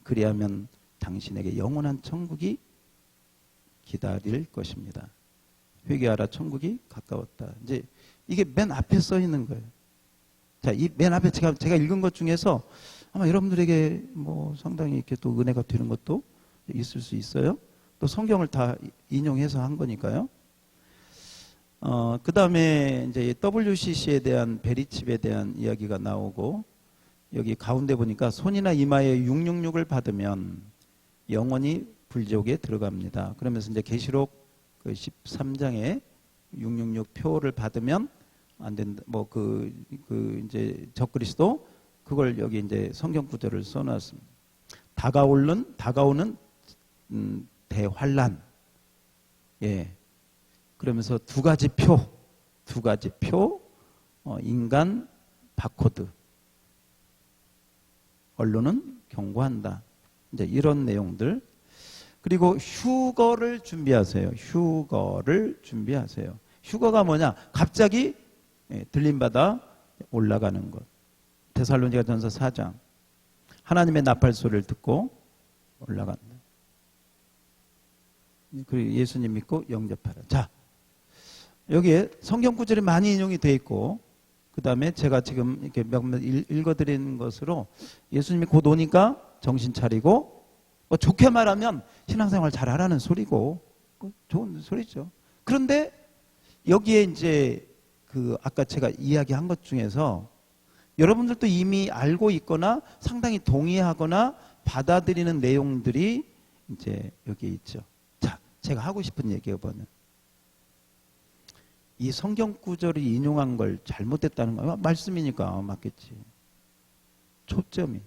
그리하면 당신에게 영원한 천국이 기다릴 것입니다. 회개하라, 천국이 가까웠다. 이제 이게 맨 앞에 써 있는 거예요. 자, 이 맨 앞에 제가 읽은 것 중에서 아마 여러분들에게 뭐 상당히 이렇게 또 은혜가 되는 것도 있을 수 있어요. 또 성경을 다 인용해서 한 거니까요. 그 다음에 이제 WCC에 대한 베리칩에 대한 이야기가 나오고, 여기 가운데 보니까 손이나 이마에 666을 받으면 영원히 불지옥에 들어갑니다. 그러면서 이제 계시록 그 13장에 666 표를 받으면 안 된다. 뭐 이제 적그리스도 그걸 여기 이제 성경 구절을 써놨습니다. 다가오는 대환란. 예. 그러면서 두 가지 표, 인간 바코드. 언론은 경고한다. 이제 이런 내용들. 그리고 휴거를 준비하세요. 휴거가 뭐냐? 갑자기 들림받아 올라가는 것. 데살로니가전서 4장. 하나님의 나팔 소리를 듣고 올라간다. 그리고 예수님 믿고 영접하라. 자, 여기에 성경 구절이 많이 인용이 되어 있고, 그 다음에 제가 지금 이렇게 몇몇 읽어드리는 것으로 예수님이 곧 오니까 정신 차리고, 뭐 좋게 말하면 신앙생활 잘하라는 소리고, 좋은 소리죠. 그런데 여기에 이제 아까 제가 이야기한 것 중에서 여러분들도 이미 알고 있거나 상당히 동의하거나 받아들이는 내용들이 이제 여기 있죠. 자, 제가 하고 싶은 얘기가 뭐냐면, 이 성경 구절이 인용한 걸 잘못됐다는 거야. 말씀이니까 맞겠지. 초점이,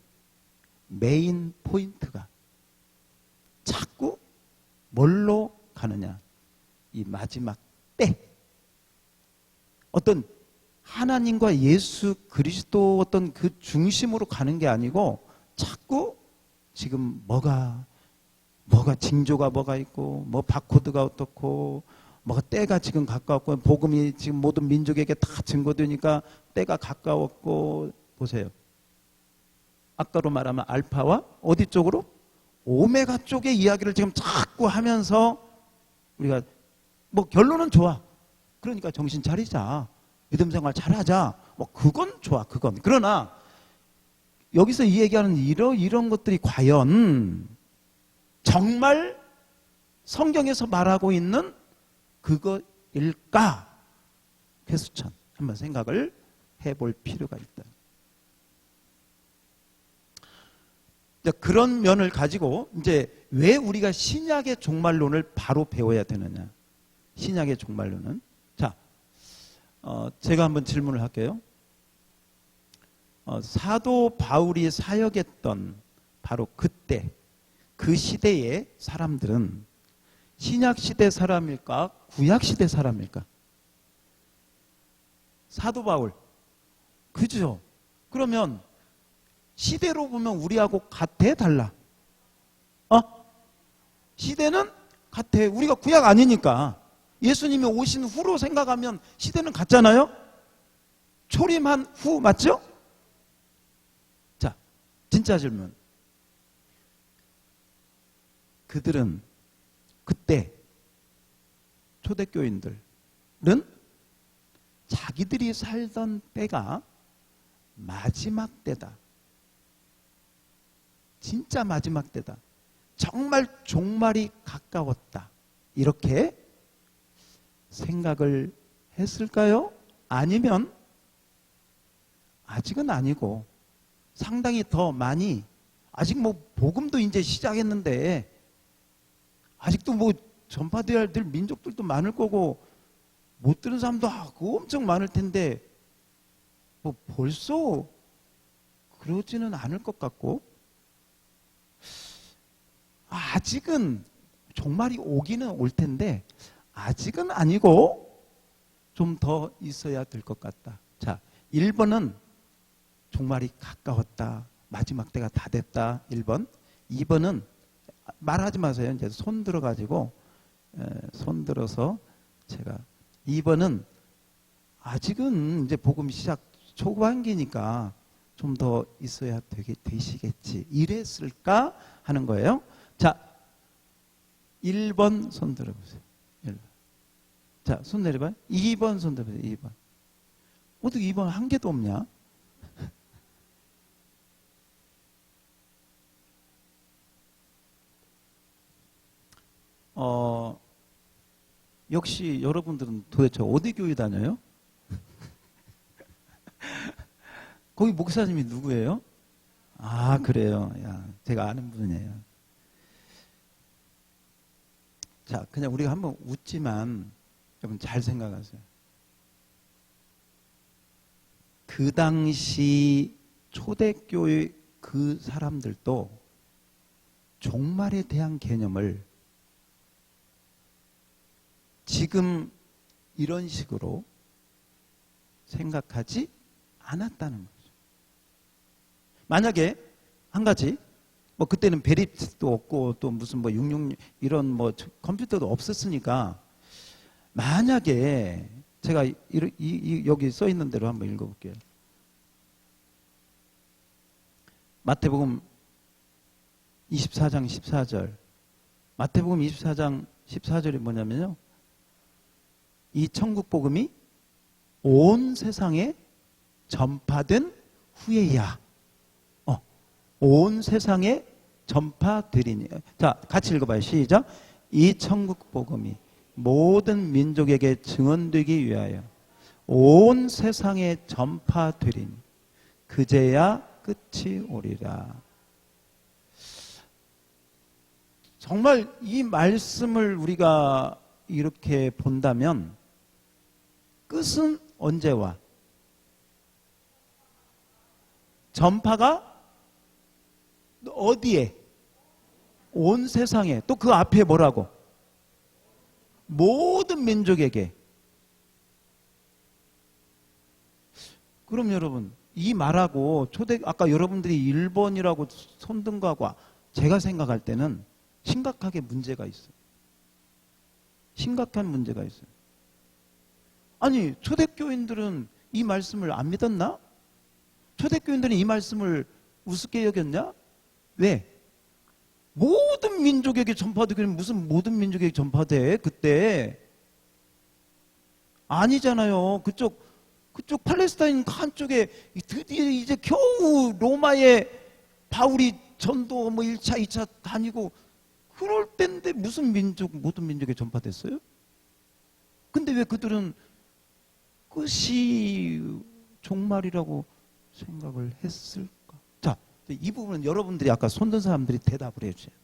메인 포인트가 자꾸 뭘로 가느냐? 이 마지막 때. 어떤 하나님과 예수 그리스도 어떤 그 중심으로 가는 게 아니고 자꾸 지금 뭐가 징조가 뭐가 있고, 뭐 바코드가 어떻고, 뭐가 때가 지금 가까웠고, 복음이 지금 모든 민족에게 다 증거되니까 때가 가까웠고. 보세요. 아까로 말하면 알파와 어디 쪽으로? 오메가 쪽의 이야기를 지금 자꾸 하면서 우리가 뭐 결론은 좋아. 그러니까 정신 차리자. 믿음 생활 잘하자. 뭐 그건 좋아. 그건. 그러나 여기서 이 얘기하는 이런 것들이 과연 정말 성경에서 말하고 있는 그거일까? 회수천 한번 생각을 해볼 필요가 있다. 그런 면을 가지고 이제 왜 우리가 신약의 종말론을 바로 배워야 되느냐? 신약의 종말론은, 자, 제가 한번 질문을 할게요. 사도 바울이 사역했던 바로 그때 그 시대의 사람들은 신약 시대 사람일까? 구약 시대 사람일까? 사도 바울. 그죠? 그러면 시대로 보면 우리하고 같아? 달라? 시대는 같아. 우리가 구약 아니니까. 예수님이 오신 후로 생각하면 시대는 같잖아요? 초림한 후 맞죠? 자, 진짜 질문. 그들은 그때 초대교인들은 자기들이 살던 때가 마지막 때다. 진짜 마지막 때다. 정말 종말이 가까웠다. 이렇게 생각을 했을까요? 아니면 아직은 아니고 상당히 더 많이, 아직 뭐 복음도 이제 시작했는데 아직도 뭐 전파돼야 될 민족들도 많을 거고 못 들은 사람도 엄청 많을 텐데 뭐 벌써 그러지는 않을 것 같고, 아직은 종말이 오기는 올 텐데 아직은 아니고 좀 더 있어야 될 것 같다. 자, 1번은 종말이 가까웠다. 마지막 때가 다 됐다. 1번. 2번은 말하지 마세요. 이제 손 들어가지고 손 들어서 제가 2번은 아직은 이제 복음 시작 초반기니까 좀 더 있어야 되시겠지. 이랬을까 하는 거예요. 자, 1번 손 들어보세요. 1번. 자, 손 내려봐요. 2번 손 들어보세요. 2번. 어떻게 2번 한 개도 없냐? 역시 여러분들은 도대체 어디 교회 다녀요? 거기 목사님이 누구예요? 아, 그래요. 야, 제가 아는 분이에요. 자, 그냥 우리가 한번 웃지만 여러분 잘 생각하세요. 그 당시 초대교회 그 사람들도 종말에 대한 개념을 지금 이런 식으로 생각하지 않았다는 거죠. 만약에 한 가지, 뭐 그때는 베리도 없고 또 무슨 뭐 66 이런 뭐 컴퓨터도 없었으니까, 만약에 제가 여기 써 있는 대로 한번 읽어볼게요. 마태복음 24장 14절. 마태복음 24장 14절이 뭐냐면요, 이 천국 복음이 온 세상에 전파된 후에야 온 세상에 전파되리니. 자, 같이 읽어봐요. 시작. 이 천국 복음이 모든 민족에게 증언되기 위하여 온 세상에 전파되리니 그제야 끝이 오리라. 정말 이 말씀을 우리가 이렇게 본다면 끝은 언제와? 전파가 어디에? 온 세상에. 또 그 앞에 뭐라고? 모든 민족에게. 그럼 여러분, 이 말하고 아까 여러분들이 1번이라고 손든 거하고 제가 생각할 때는 심각하게 문제가 있어요. 심각한 문제가 있어요. 아니, 초대교인들은 이 말씀을 안 믿었나? 초대교인들은 이 말씀을 우습게 여겼냐? 왜? 모든 민족에게 전파되기는 무슨 모든 민족에게 전파돼? 그때 아니잖아요. 그쪽 팔레스타인 한쪽에 드디어 이제 겨우 로마에 바울이 전도 뭐 1차, 2차 다니고 그럴 때인데 무슨 모든 민족에 전파됐어요? 근데 왜 그들은 끝이 종말이라고 생각을 했을까? 자, 이 부분은 여러분들이 아까 손든 사람들이 대답을 해주세요.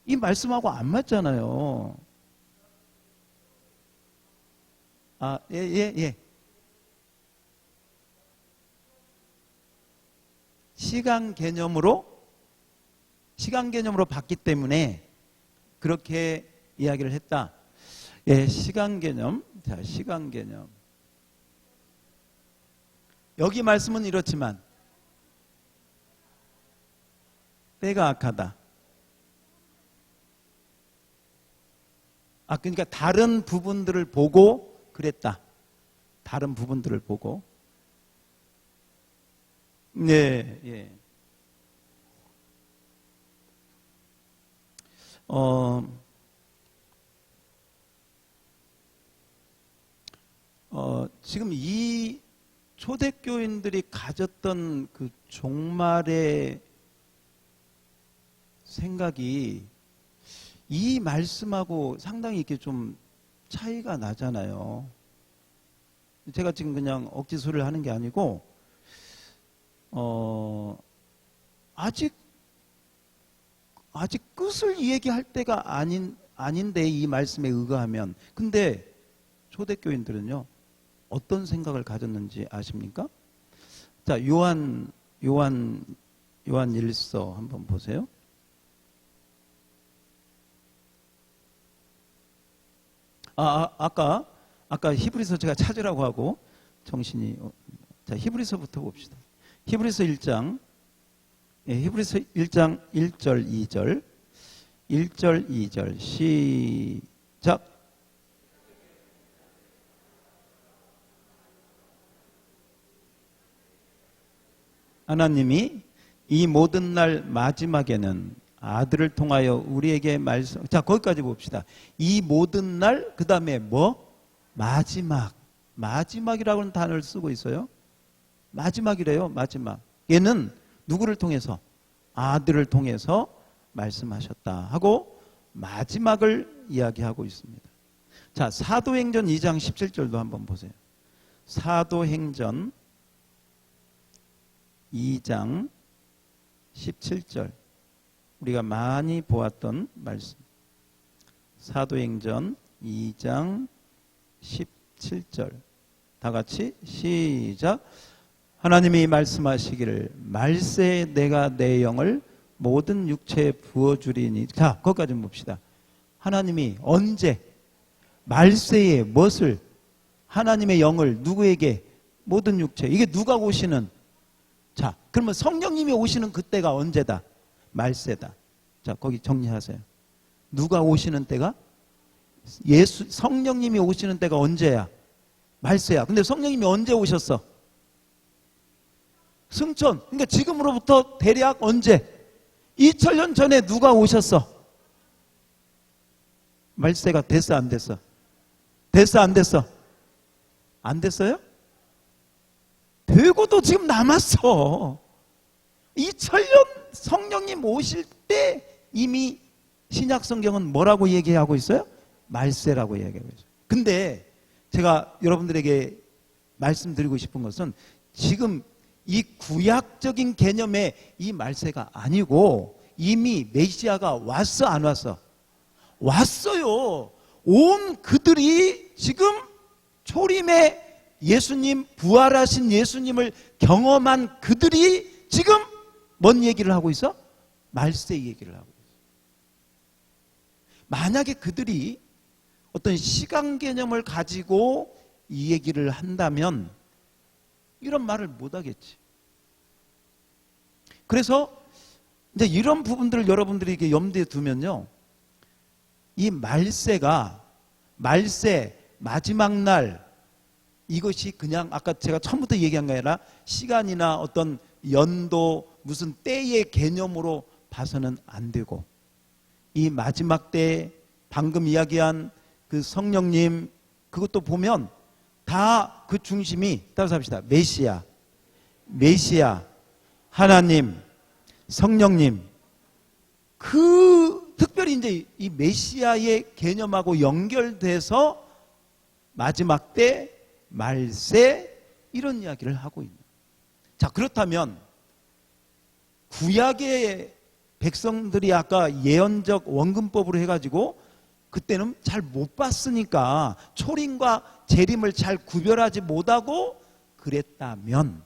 이 말씀하고 안 맞잖아요. 아, 예. 시간 개념으로 봤기 때문에 그렇게 이야기를 했다. 예, 시간 개념. 자, 시간 개념. 여기 말씀은 이렇지만 때가 악하다. 아, 그러니까 다른 부분들을 보고 그랬다. 다른 부분들을 보고. 네, 예. 지금 이 초대교인들이 가졌던 그 종말의 생각이 이 말씀하고 상당히 이렇게 좀 차이가 나잖아요. 제가 지금 그냥 억지 소리를 하는 게 아니고, 아직 끝을 얘기할 때가 아닌데 이 말씀에 의거하면. 근데 초대교인들은요 어떤 생각을 가졌는지 아십니까? 자, 요한일서 한번 보세요. 아까 히브리서 제가 찾으라고 하고 정신이. 자, 히브리서부터 봅시다. 히브리서 1장, 히브리서 1장 1절 2절 1절 2절 시작. 하나님이 이 모든 날 마지막에는 아들을 통하여 우리에게 말씀. 자, 거기까지 봅시다. 이 모든 날, 그 다음에 뭐? 마지막. 마지막이라고는 단어를 쓰고 있어요. 마지막이래요. 마지막. 얘는 누구를 통해서? 아들을 통해서 말씀하셨다 하고 마지막을 이야기하고 있습니다. 자, 사도행전 2장 17절도 한번 보세요. 사도행전 2장 17절, 우리가 많이 보았던 말씀. 사도행전 2장 17절, 다 같이 시작. 하나님이 말씀하시기를 말세에 내가 내 영을 모든 육체에 부어주리니. 자, 거기까지 봅시다. 하나님이 언제? 말세에 무엇을? 하나님의 영을 누구에게? 모든 육체. 이게 누가 오시는? 자, 그러면 성령님이 오시는 그때가 언제다? 말세다. 자, 거기 정리하세요. 누가 오시는 때가? 성령님이 오시는 때가 언제야? 말세야. 근데 성령님이 언제 오셨어? 승천. 그러니까 지금으로부터 대략 언제? 2000년 전에 누가 오셨어? 말세가 됐어, 안 됐어? 됐어, 안 됐어? 안 됐어요? 되고도 지금 남았어. 2000년 성령님 오실 때 이미 신약 성경은 뭐라고 얘기하고 있어요? 말세라고 얘기하고 있어요. 근데 제가 여러분들에게 말씀드리고 싶은 것은 지금 이 구약적인 개념의 이 말세가 아니고 이미 메시아가 왔어, 안 왔어? 왔어요. 온 그들이 지금 초림의 예수님, 부활하신 예수님을 경험한 그들이 지금 뭔 얘기를 하고 있어? 말세 얘기를 하고 있어. 만약에 그들이 어떤 시간 개념을 가지고 이 얘기를 한다면 이런 말을 못 하겠지. 그래서 이제 이런 부분들을 여러분들이 이렇게 염두에 두면요, 이 말세가, 말세 마지막 날, 이것이 그냥 아까 제가 처음부터 얘기한 게 아니라 시간이나 어떤 연도 무슨 때의 개념으로 봐서는 안 되고, 이 마지막 때 방금 이야기한 그 성령님, 그것도 보면 다 그 중심이, 따라서 합시다. 메시아, 하나님, 성령님. 그 특별히 이제 이 메시아의 개념하고 연결돼서 마지막 때, 말세, 이런 이야기를 하고 있는. 자, 그렇다면 구약의 백성들이 아까 예언적 원근법으로 해가지고 그때는 잘 못 봤으니까 초림과 재림을 잘 구별하지 못하고 그랬다면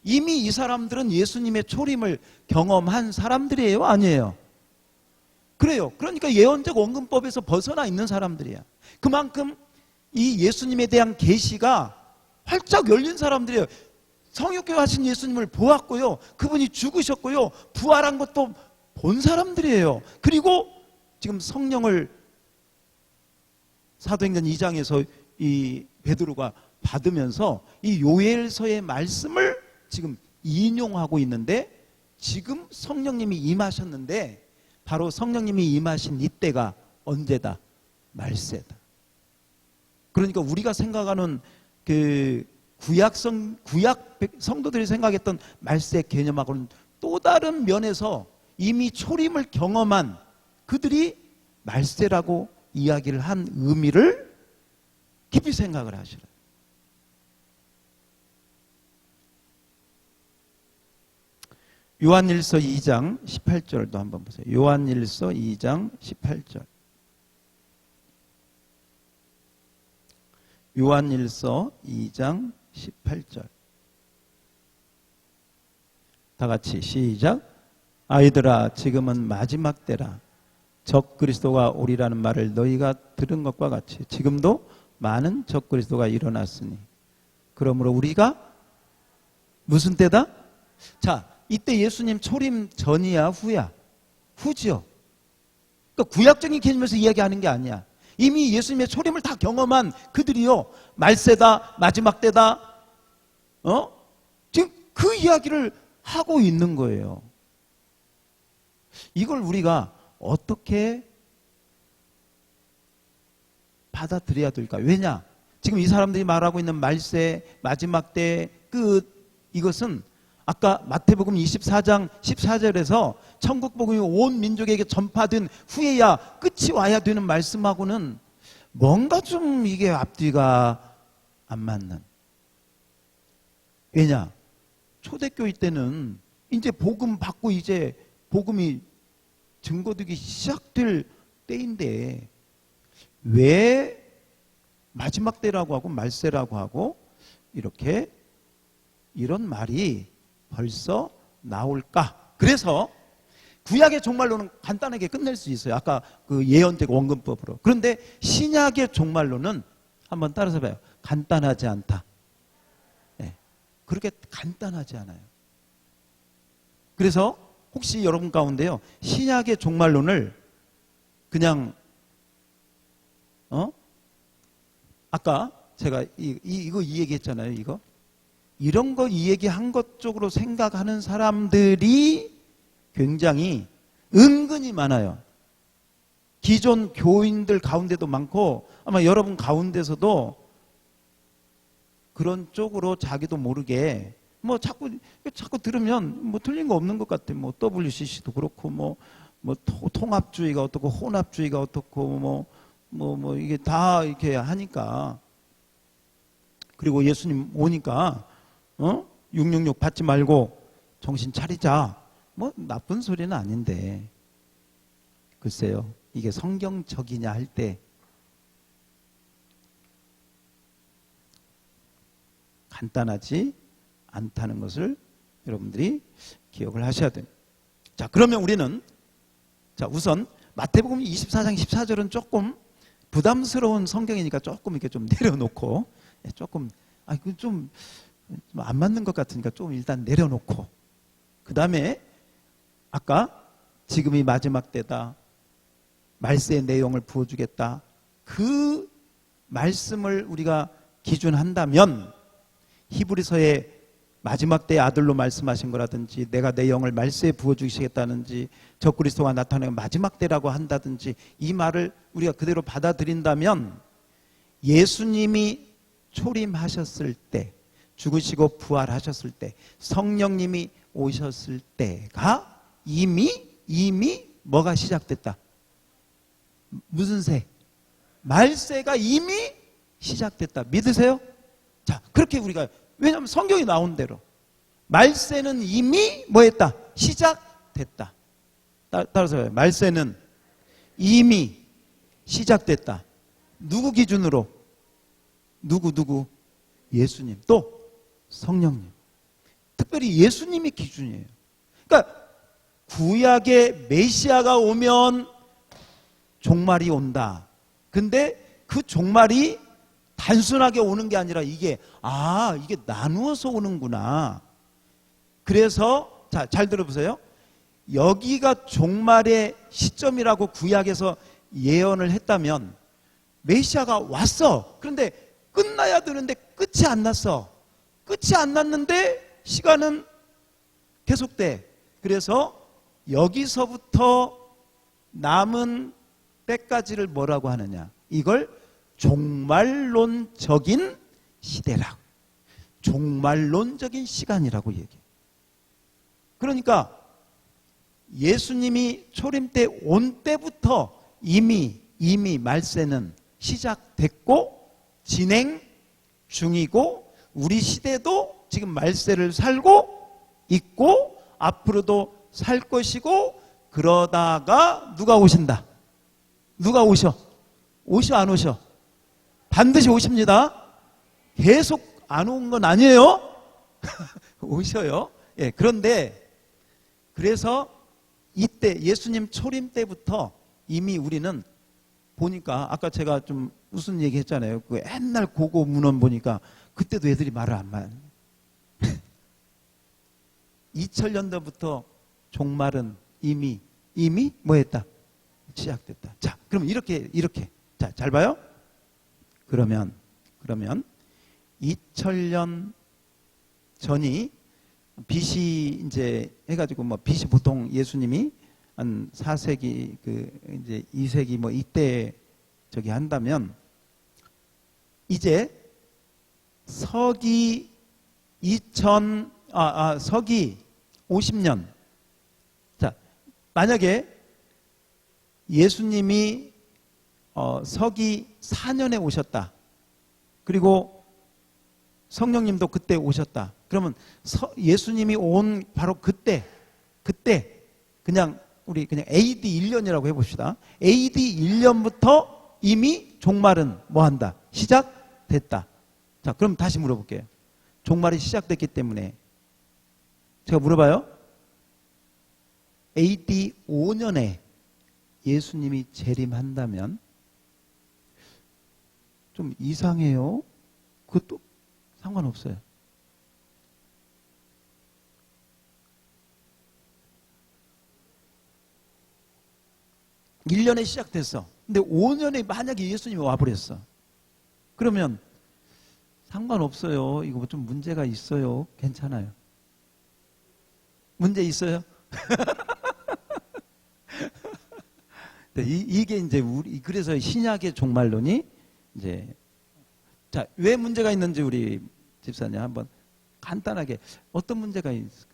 이미 이 사람들은 예수님의 초림을 경험한 사람들이에요, 아니에요? 그래요. 그러니까 예언적 원근법에서 벗어나 있는 사람들이야. 그만큼 이 예수님에 대한 계시가 활짝 열린 사람들이에요. 성육교 하신 예수님을 보았고요, 그분이 죽으셨고요, 부활한 것도 본 사람들이에요. 그리고 지금 성령을 사도행전 2장에서 이 베드로가 받으면서 이 요엘서의 말씀을 지금 인용하고 있는데, 지금 성령님이 임하셨는데 바로 성령님이 임하신 이때가 언제다? 말세다. 그러니까 우리가 생각하는 그 구약 성도들이 생각했던 말세 개념하고는 또 다른 면에서 이미 초림을 경험한 그들이 말세라고 이야기를 한 의미를 깊이 생각을 하시라. 요한일서 2장 18절도 한번 보세요. 요한일서 2장 18절. 요한일서 2장 18절. 다 같이 시작. 아이들아, 지금은 마지막 때라. 적그리스도가 오리라는 말을 너희가 들은 것과 같이 지금도 많은 적그리스도가 일어났으니, 그러므로 우리가 무슨 때다? 자, 이때 예수님 초림 전이야 후야? 후지요. 그러니까 구약적인 개념에서 이야기하는 게 아니야. 이미 예수님의 초림을 다 경험한 그들이요, 말세다, 마지막 때다, 지금 그 이야기를 하고 있는 거예요. 이걸 우리가 어떻게 받아들여야 될까? 왜냐? 지금 이 사람들이 말하고 있는 말세, 마지막 때, 끝, 이것은 아까 마태복음 24장 14절에서 천국 복음이 온 민족에게 전파된 후에야 끝이 와야 되는 말씀하고는 뭔가 좀 이게 앞뒤가 안 맞는. 왜냐? 초대교회 때는 이제 복음 받고 이제 복음이 증거되기 시작될 때인데 왜 마지막 때라고 하고 말세라고 하고 이렇게 이런 말이 벌써 나올까? 그래서 구약의 종말론은 간단하게 끝낼 수 있어요. 아까 그 예언적 원근법으로. 그런데 신약의 종말론은 한번 따라서 봐요. 간단하지 않다. 네. 그렇게 간단하지 않아요. 그래서 혹시 여러분 가운데요, 신약의 종말론을 그냥 아까 제가 이거 이 얘기했잖아요. 이런 거 이 얘기한 것 쪽으로 생각하는 사람들이 굉장히 은근히 많아요. 기존 교인들 가운데도 많고 아마 여러분 가운데서도 그런 쪽으로 자기도 모르게 뭐 자꾸 들으면 뭐 틀린 거 없는 것 같아요. 뭐 WCC도 그렇고 뭐 통합주의가 어떻고 혼합주의가 어떻고 뭐 이게 다 이렇게 하니까. 그리고 예수님 오니까 666 받지 말고 정신 차리자. 뭐 나쁜 소리는 아닌데 글쎄요, 이게 성경적이냐 할 때 간단하지 않다는 것을 여러분들이 기억을 하셔야 됩니다. 자, 그러면 우리는 우선 마태복음 24장 14절은 조금 부담스러운 성경이니까 조금 이렇게 좀 내려놓고, 조금 좀 안 맞는 것 같으니까 좀 일단 내려놓고, 그 다음에 아까 지금이 마지막 때다, 말세의 내용을 부어주겠다, 그 말씀을 우리가 기준한다면 히브리서의 마지막 때의 아들로 말씀하신 거라든지, 내가 내 영을 말세에 부어주시겠다든지, 적그리스도가 나타나는 마지막 때라고 한다든지, 이 말을 우리가 그대로 받아들인다면 예수님이 초림하셨을 때, 죽으시고 부활하셨을 때, 성령님이 오셨을 때가 이미 뭐가 시작됐다? 무슨 세? 말세가 이미 시작됐다. 믿으세요? 자, 그렇게 우리가, 왜냐하면 성경이 나온 대로 말세는 이미 뭐 했다? 시작됐다. 따라서 말세는 이미 시작됐다. 누구 기준으로? 누구? 예수님, 또 성령님. 특별히 예수님이 기준이에요. 그러니까 구약의 메시아가 오면 종말이 온다. 근데 그 종말이 단순하게 오는 게 아니라 이게 나누어서 오는구나. 그래서 잘 들어보세요. 여기가 종말의 시점이라고 구약에서 예언을 했다면 메시아가 왔어. 그런데 끝나야 되는데 끝이 안 났어. 끝이 안 났는데 시간은 계속돼. 그래서 여기서부터 남은 때까지를 뭐라고 하느냐, 이걸 종말론적인 시대라고, 종말론적인 시간이라고 얘기해요. 그러니까 예수님이 초림 때 온 때부터 이미 말세는 시작됐고 진행 중이고, 우리 시대도 지금 말세를 살고 있고 앞으로도 살 것이고, 그러다가 누가 오신다? 누가 오셔? 안 오셔? 반드시 오십니다. 계속 안 온 건 아니에요. 오셔요. 예, 그런데 그래서 이때 예수님 초림 때부터 이미 우리는 보니까 아까 제가 좀 무슨 얘기 했잖아요. 그 옛날 고고 문헌 보니까 그때도 애들이 말을 안 많이. 2000년도부터 종말은 이미 뭐 했다? 시작됐다. 자, 그럼 이렇게. 자, 잘 봐요. 그러면 2000년 전이 BC 이제 해가지고 뭐 BC 보통 예수님이 한 4세기 그 이제 2세기 뭐 이때 저기 한다면 이제 서기 서기 50년. 자, 만약에 예수님이 서기 4년에 오셨다. 그리고 성령님도 그때 오셨다. 그러면 예수님이 온 바로 그때 그냥 우리 그냥 AD 1년이라고 해봅시다. AD 1년부터 이미 종말은 뭐한다? 시작됐다. 자, 그럼 다시 물어볼게요. 종말이 시작됐기 때문에 제가 물어봐요. AD 5년에 예수님이 재림한다면 좀 이상해요. 그것도 상관없어요. (1년에) 시작됐어. 근데 5년에 만약에 예수님이 와버렸어. 그러면 상관없어요. 이거 좀 문제가 있어요. 괜찮아요. 문제 있어요? 이게 이제 그래서 신약의 종말론이 이제 자, 왜 문제가 있는지 우리 집사님 한번 간단하게 어떤 문제가 있을까?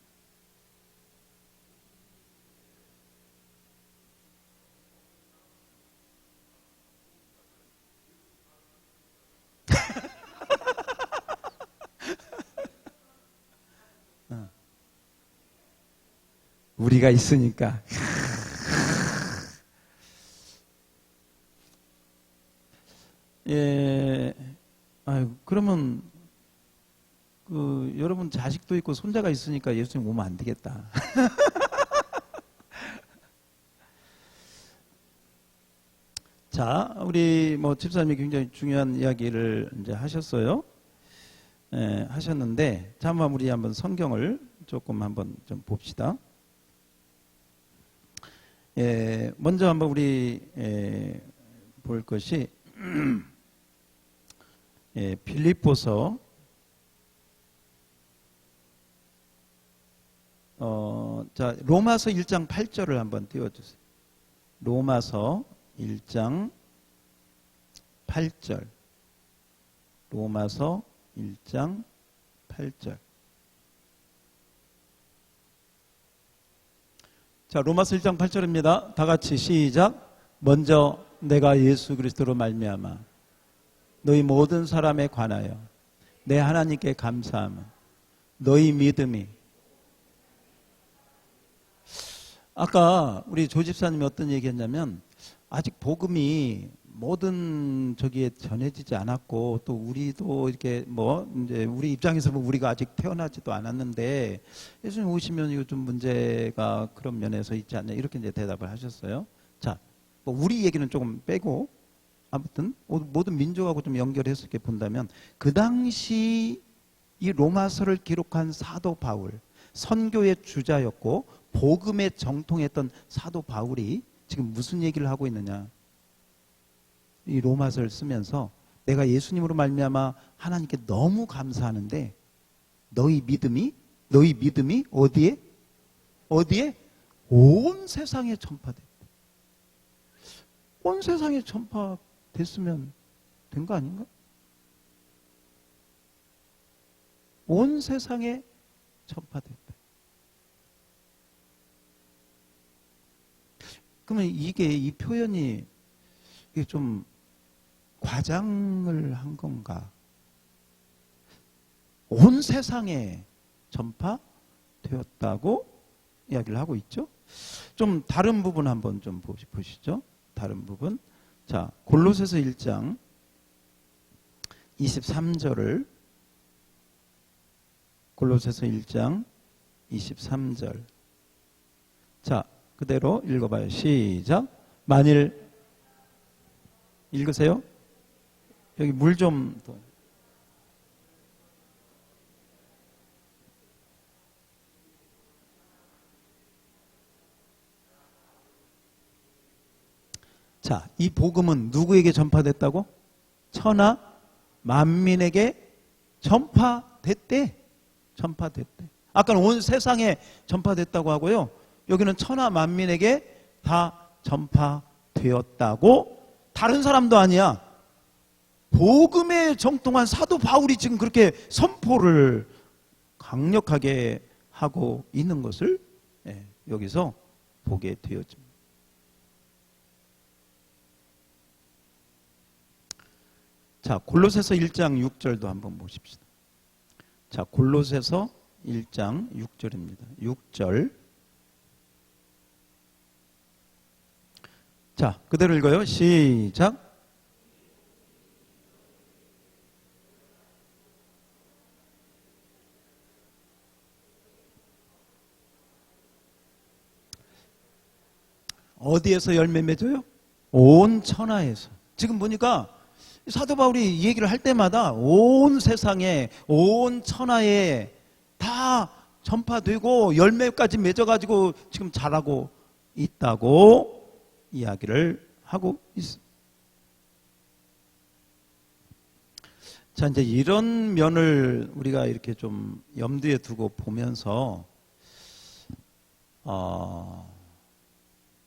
우리가 있으니까. 예, 아유, 그러면 그 여러분 자식도 있고 손자가 있으니까 예수님 오면 안 되겠다. 자, 우리 뭐 집사님이 굉장히 중요한 이야기를 이제 하셨어요. 예, 하셨는데, 자, 한번 우리 한번 성경을 조금 한번 좀 봅시다. 예, 먼저 한번 우리 볼 것이 예, 빌립보서 자, 로마서 1장 8절을 한번 띄워주세요. 로마서 1장 8절. 로마서 1장 8절. 자, 로마서 1장 8절입니다. 다 같이 시작. 먼저 내가 예수 그리스도로 말미암아 너희 모든 사람에 관하여 내 하나님께 감사함은 너희 믿음이 아까 우리 조 집사님이 어떤 얘기했냐면 아직 복음이 모든 저기에 전해지지 않았고 또 우리도 이렇게 뭐 이제 우리 입장에서 보면 우리가 아직 태어나지도 않았는데 예수님 오시면 이거 좀 문제가 그런 면에서 있지 않냐 이렇게 이제 대답을 하셨어요. 자, 뭐 우리 얘기는 조금 빼고 아무튼 모든 민족하고 좀 연결해서 이렇게 본다면 그 당시 이 로마서를 기록한 사도 바울 선교의 주자였고 복음에 정통했던 사도 바울이 지금 무슨 얘기를 하고 있느냐? 이 로마서를 쓰면서 내가 예수님으로 말미암아 하나님께 너무 감사하는데 너희 믿음이 어디에 온 세상에 전파됐다. 온 세상에 전파됐으면 된 거 아닌가? 온 세상에 전파됐다. 그러면 이 표현이 이게 좀 과장을 한 건가? 온 세상에 전파되었다고 이야기를 하고 있죠. 좀 다른 부분 한번 좀 보시죠. 다른 부분. 자, 골로새서 1장 23절을 골로새서 1장 23절. 자, 그대로 읽어봐요. 시작. 만일 읽으세요. 여기 물 좀 더. 자, 이 복음은 누구에게 전파됐다고? 천하 만민에게 전파됐대. 전파됐대. 아까는 온 세상에 전파됐다고 하고요. 여기는 천하 만민에게 다 전파되었다고. 다른 사람도 아니야. 복음에 정통한 사도 바울이 지금 그렇게 선포를 강력하게 하고 있는 것을 여기서 보게 되었습니다. 자, 골로새서 1장 6절도 한번 보십시다. 자, 골로새서 1장 6절입니다. 6절. 자, 그대로 읽어요. 시작. 어디에서 열매 맺어요? 온 천하에서. 지금 보니까 사도 바울이 이 얘기를 할 때마다 온 세상에, 온 천하에 다 전파되고 열매까지 맺어가지고 지금 자라고 있다고 이야기를 하고 있습니다. 자, 이제 이런 면을 우리가 이렇게 좀 염두에 두고 보면서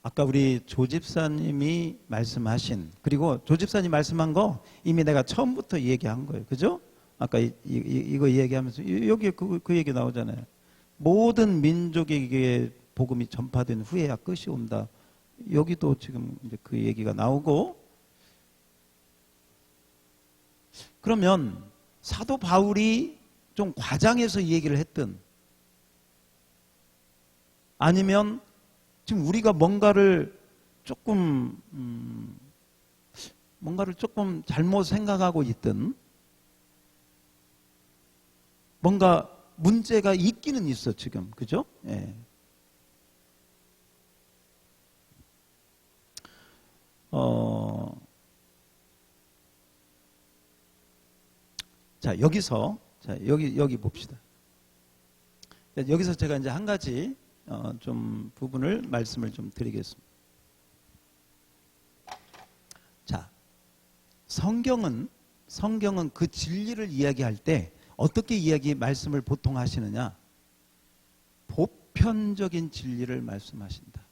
아까 우리 조 집사님이 말씀하신, 그리고 조 집사님 말씀한 거 이미 내가 처음부터 얘기한 거예요. 그죠? 아까 이거 얘기하면서 여기에 그 얘기 나오잖아요. 모든 민족에게 복음이 전파된 후에야 끝이 온다. 여기도 지금 이제 그 얘기가 나오고, 그러면 사도 바울이 좀 과장해서 이 얘기를 했든, 아니면 지금 우리가 뭔가를 조금 잘못 생각하고 있든, 뭔가 문제가 있기는 있어 지금. 그죠? 예. 자, 여기서 여기 봅시다. 여기서 제가 이제 한 가지 좀 부분을 말씀을 좀 드리겠습니다. 자, 성경은 그 진리를 이야기할 때 어떻게 말씀을 보통 하시느냐? 보편적인 진리를 말씀하신다.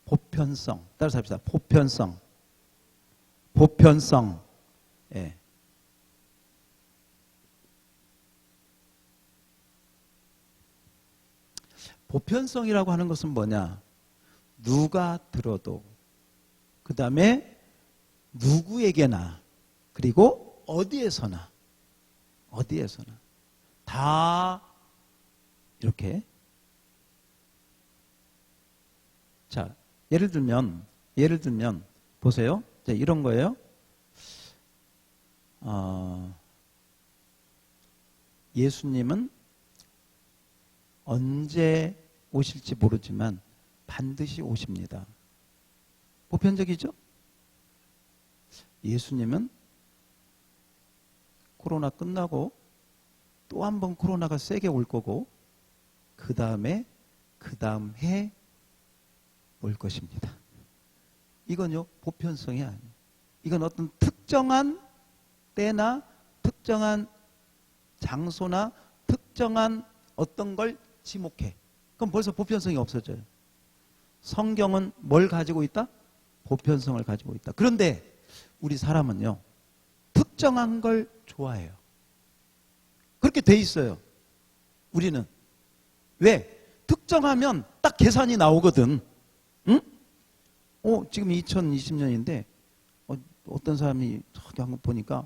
보편성. 따라서 합시다. 보편성. 예. 보편성이라고 하는 것은 뭐냐? 누가 들어도, 그 다음에 누구에게나, 그리고 어디에서나 다 이렇게. 자, 예를 들면 보세요. 자, 이런 거예요. 예수님은 언제 오실지 모르지만 반드시 오십니다. 보편적이죠? 예수님은 코로나 끝나고 또 한 번 코로나가 세게 올 거고, 그 다음 해 올 것입니다. 이건요, 보편성이 아니에요. 이건 어떤 특정한 때나 특정한 장소나 특정한 어떤 걸 지목해. 그럼 벌써 보편성이 없어져요. 성경은 뭘 가지고 있다? 보편성을 가지고 있다. 그런데 우리 사람은요, 특정한 걸 좋아해요. 그렇게 돼 있어요. 우리는. 왜? 특정하면 딱 계산이 나오거든. 응? 지금 2020년인데 어떤 사람이 저기 한번 보니까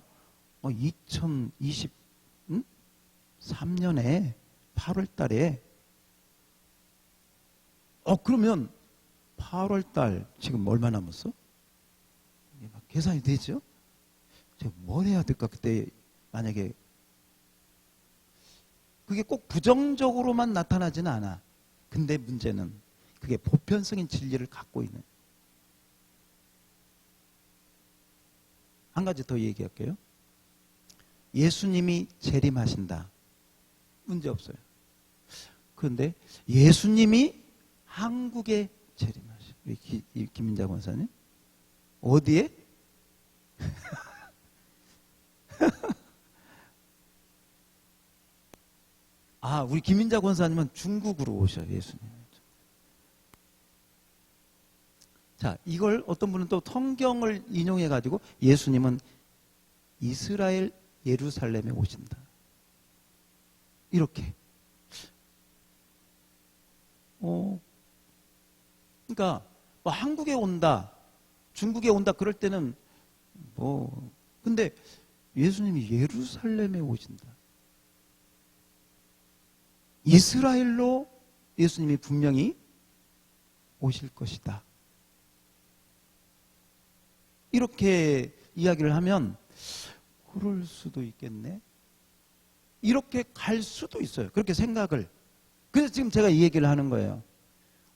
2023년에 8월 달에 그러면 8월 달 지금 얼마 남았어? 계산이 되죠? 제가 뭘 해야 될까? 그때 만약에 그게 꼭 부정적으로만 나타나지는 않아. 근데 문제는 그게 보편성인 진리를 갖고 있는. 한 가지 더 얘기할게요. 예수님이 재림하신다. 문제 없어요. 그런데 예수님이 한국에 재림하셔. 우리 김민자 권사님. 어디에? 아, 우리 김민자 권사님은 중국으로 오셔요, 예수님. 자, 이걸 어떤 분은 또 성경을 인용해가지고 예수님은 이스라엘 예루살렘에 오신다. 이렇게. 그러니까 뭐 한국에 온다, 중국에 온다 그럴 때는 근데 예수님이 예루살렘에 오신다. 이스라엘로 예수님이 분명히 오실 것이다. 이렇게 이야기를 하면 그럴 수도 있겠네. 이렇게 갈 수도 있어요. 그렇게 생각을. 그래서 지금 제가 이 얘기를 하는 거예요.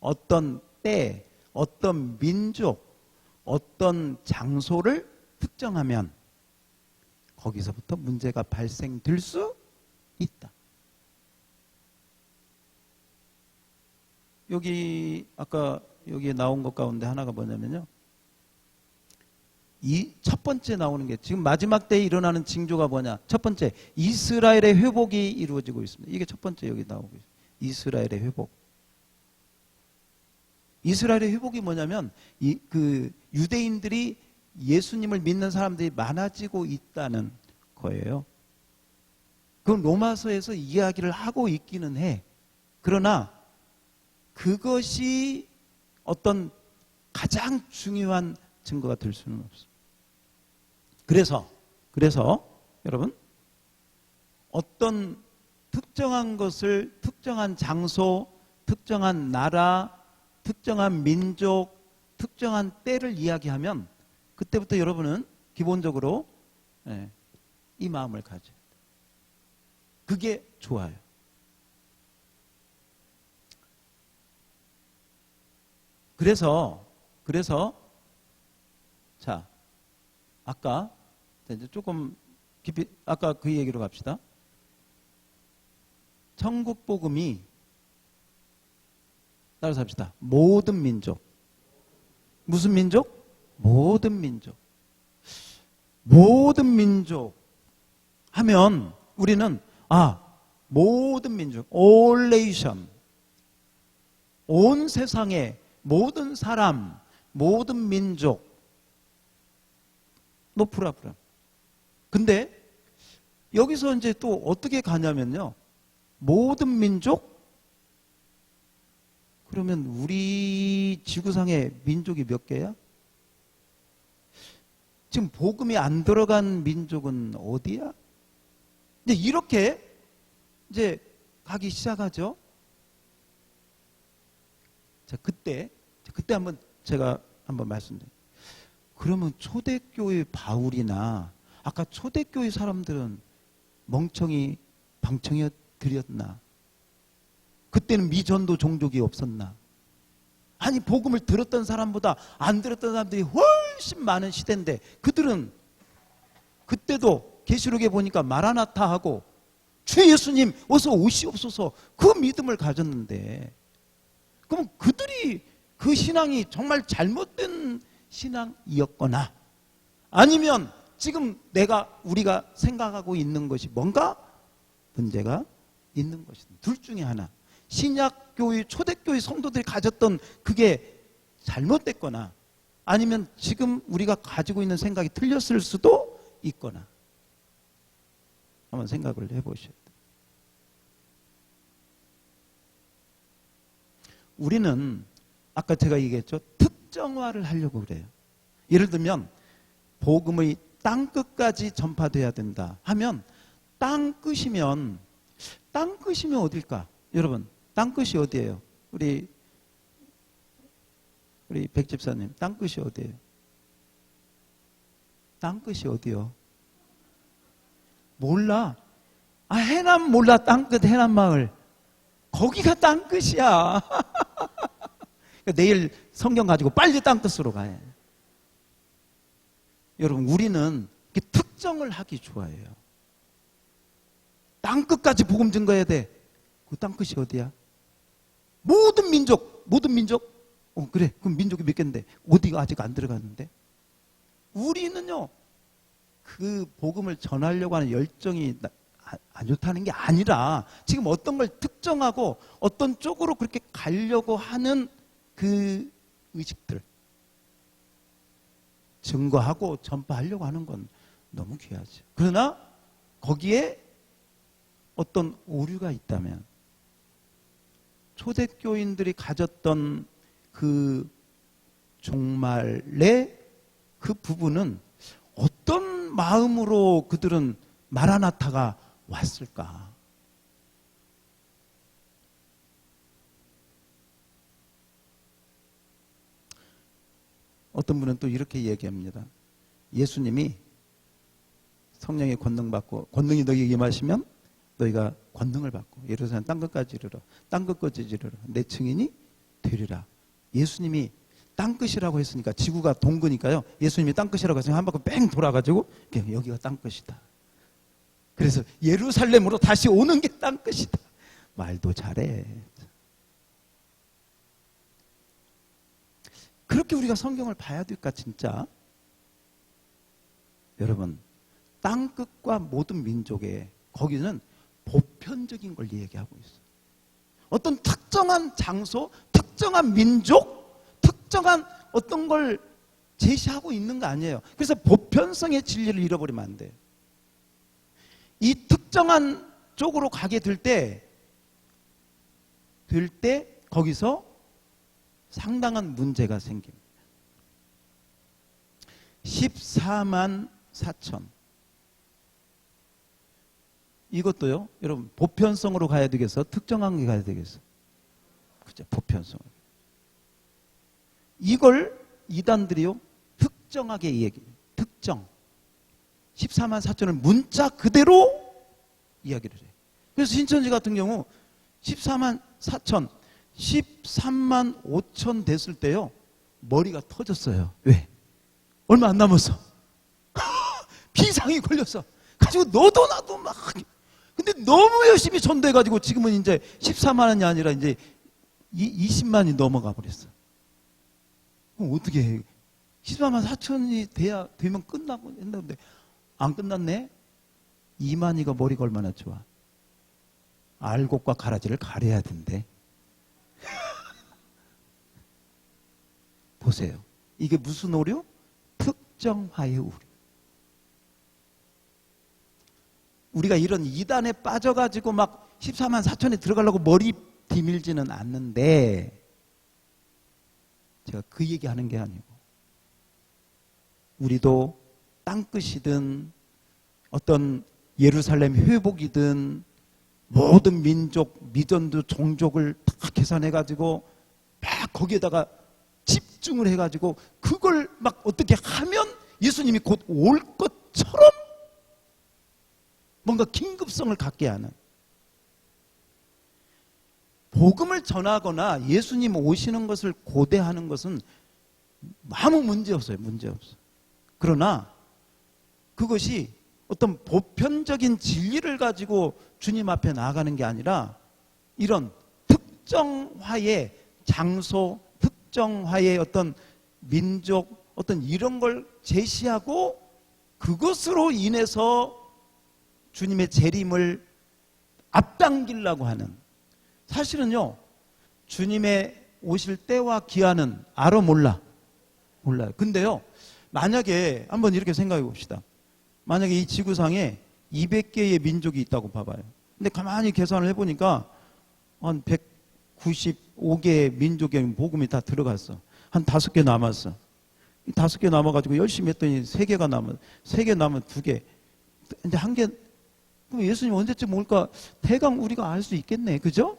어떤 때, 어떤 민족, 어떤 장소를 특정하면 거기서부터 문제가 발생될 수 있다. 여기 아까 여기에 나온 것 가운데 하나가 뭐냐면요. 이 첫 번째 나오는 게 지금 마지막 때에 일어나는 징조가 뭐냐? 첫 번째, 이스라엘의 회복이 이루어지고 있습니다. 이게 첫 번째 여기 나오고 있어요. 이스라엘의 회복. 이스라엘의 회복이 뭐냐면 그 유대인들이 예수님을 믿는 사람들이 많아지고 있다는 거예요. 그건 로마서에서 이야기를 하고 있기는 해. 그러나 그것이 어떤 가장 중요한 증거가 될 수는 없어. 그래서 여러분 어떤 특정한 것을 특정한 장소, 특정한 나라, 특정한 민족, 특정한 때를 이야기하면 그때부터 여러분은 기본적으로 이 마음을 가져야 돼. 그게 좋아요. 그래서 자, 아까 이제 조금 깊이 아까 그 얘기로 갑시다. 천국 복음이 따라서 합시다. 모든 민족. 무슨 민족? 모든 민족. 모든 민족 하면 우리는 모든 민족, all nation, 온 세상의 모든 사람, 모든 민족, no problem. 근데 여기서 이제 또 어떻게 가냐면요. 모든 민족? 그러면 우리 지구상의 민족이 몇 개야? 지금 복음이 안 들어간 민족은 어디야? 이제 이렇게 이제 가기 시작하죠. 자, 그때 제가 한번 말씀드릴게요. 그러면 초대교회 바울이나 아까 초대교회 사람들은 멍청이 방청이들이었나? 그때는 미전도 종족이 없었나? 아니 복음을 들었던 사람보다 안 들었던 사람들이 훨씬 많은 시대인데 그들은 그때도 계시록에 보니까 마라나타 하고 주 예수님 어서 오시옵소서 그 믿음을 가졌는데 그럼 그들이 그 신앙이 정말 잘못된 신앙이었거나 아니면 지금 우리가 생각하고 있는 것이 뭔가 문제가 있는 것이다. 둘 중에 하나. 신약교회, 초대교회 성도들이 가졌던 그게 잘못됐거나 아니면 지금 우리가 가지고 있는 생각이 틀렸을 수도 있거나 한번 생각을 해보셔야 돼요. 우리는 아까 제가 얘기했죠. 특정화를 하려고 그래요. 예를 들면 복음의 땅끝까지 전파돼야 된다 하면 땅끝이면 어딜까? 여러분 땅끝이 어디예요? 우리 백집사님 땅끝이 어디예요? 땅끝이 어디요? 몰라. 아, 해남 몰라. 땅끝 해남마을. 거기가 땅끝이야. 내일 성경 가지고 빨리 땅끝으로 가야 해. 여러분, 우리는 특정을 하기 좋아해요. 땅끝까지 복음 증거해야 돼. 그 땅끝이 어디야? 모든 민족. 그래. 그럼 민족이 몇 개인데 어디가 아직 안 들어갔는데? 우리는요, 그 복음을 전하려고 하는 열정이 안 좋다는 게 아니라 지금 어떤 걸 특정하고 어떤 쪽으로 그렇게 가려고 하는 그 의식들 증거하고 전파하려고 하는 건 너무 귀하죠. 그러나 거기에 어떤 오류가 있다면, 초대교인들이 가졌던 그 종말의 그 부분은 어떤 마음으로 그들은 마라나타가 왔을까? 어떤 분은 또 이렇게 얘기합니다. 예수님이 성령의 권능 받고, 권능이 너희에게 임하시면 너희가 권능을 받고 예루살렘 땅끝까지 이르러 땅끝까지 이르러 내 증인이 되리라. 예수님이 땅끝이라고 했으니까, 지구가 동그니까요, 예수님이 땅끝이라고 했으니까 한 바퀴 뺑 돌아가지고 여기가 땅끝이다. 그래서 예루살렘으로 다시 오는 게 땅끝이다. 말도 잘해. 그렇게 우리가 성경을 봐야 될까 진짜? 여러분, 땅끝과 모든 민족에, 거기는 보편적인 걸 얘기하고 있어요. 어떤 특정한 장소, 특정한 민족, 특정한 어떤 걸 제시하고 있는 거 아니에요. 그래서 보편성의 진리를 잃어버리면 안 돼요. 이 특정한 쪽으로 가게 될 때 거기서 상당한 문제가 생깁니다. 14만 4천. 이것도요, 여러분, 보편성으로 가야 되겠어? 특정한 게 가야 되겠어? 그죠? 보편성으로. 이걸 이단들이요, 특정하게 얘기해요. 특정. 14만 4천을 문자 그대로 이야기를 해요. 그래서 신천지 같은 경우 14만 4천, 13만 5천 됐을 때요, 머리가 터졌어요. 왜? 얼마 안 남았어. 비상이 걸렸어. 가지고 너도 나도 막. 근데 너무 열심히 전도해가지고 지금은 이제 14만 원이 아니라 이제 20만이 넘어가 버렸어. 그럼 어떻게 해? 14만 4천이 되면 끝나고 했는데 안 끝났네? 이만희가 머리가 얼마나 좋아. 알곡과 가라지를 가려야 된대. 보세요. 이게 무슨 오류? 특정화의 오류. 우리가 이런 이단에 빠져가지고 막 14만 4천에 들어가려고 머리 디밀지는 않는데, 제가 그 얘기하는 게 아니고, 우리도 땅끝이든 어떤 예루살렘 회복이든 모든 민족, 미전도 종족을 다 계산해가지고 막 거기에다가 집중을 해가지고 그걸 막 어떻게 하면 예수님이 곧 올 것처럼 뭔가 긴급성을 갖게 하는, 복음을 전하거나 예수님 오시는 것을 고대하는 것은 아무 문제 없어요. 문제 없어요. 그러나 그것이 어떤 보편적인 진리를 가지고 주님 앞에 나아가는 게 아니라 이런 특정화의 장소, 특정화의 어떤 민족, 어떤 이런 걸 제시하고 그것으로 인해서 주님의 재림을 앞당기려고 하는, 사실은요, 주님의 오실 때와 기한은 알아 몰라? 몰라요. 근데요, 만약에 한번 이렇게 생각해 봅시다. 만약에 이 지구상에 200개의 민족이 있다고 봐봐요. 근데 가만히 계산을 해보니까 한 195개의 민족의 복음이 다 들어갔어. 한 5개 남았어. 5개 남아가지고 열심히 했더니 3개가 남아. 3개 남은 2개. 이제 1개. 그럼 예수님 언제쯤 올까? 대강 우리가 알 수 있겠네. 그죠?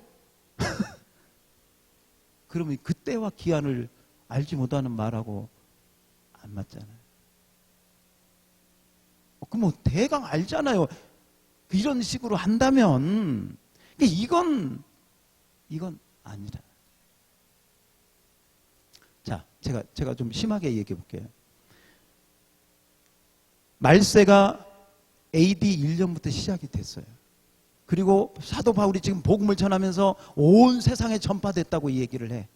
그러면 그때와 기한을 알지 못하는 말하고 안 맞잖아요. 그럼 뭐 대강 알잖아요. 이런 식으로 한다면 이건 아니라. 자, 제가 좀 심하게 얘기해 볼게요. 말세가 AD 1년부터 시작이 됐어요. 그리고 사도 바울이 지금 복음을 전하면서 온 세상에 전파됐다고 이 얘기를 해.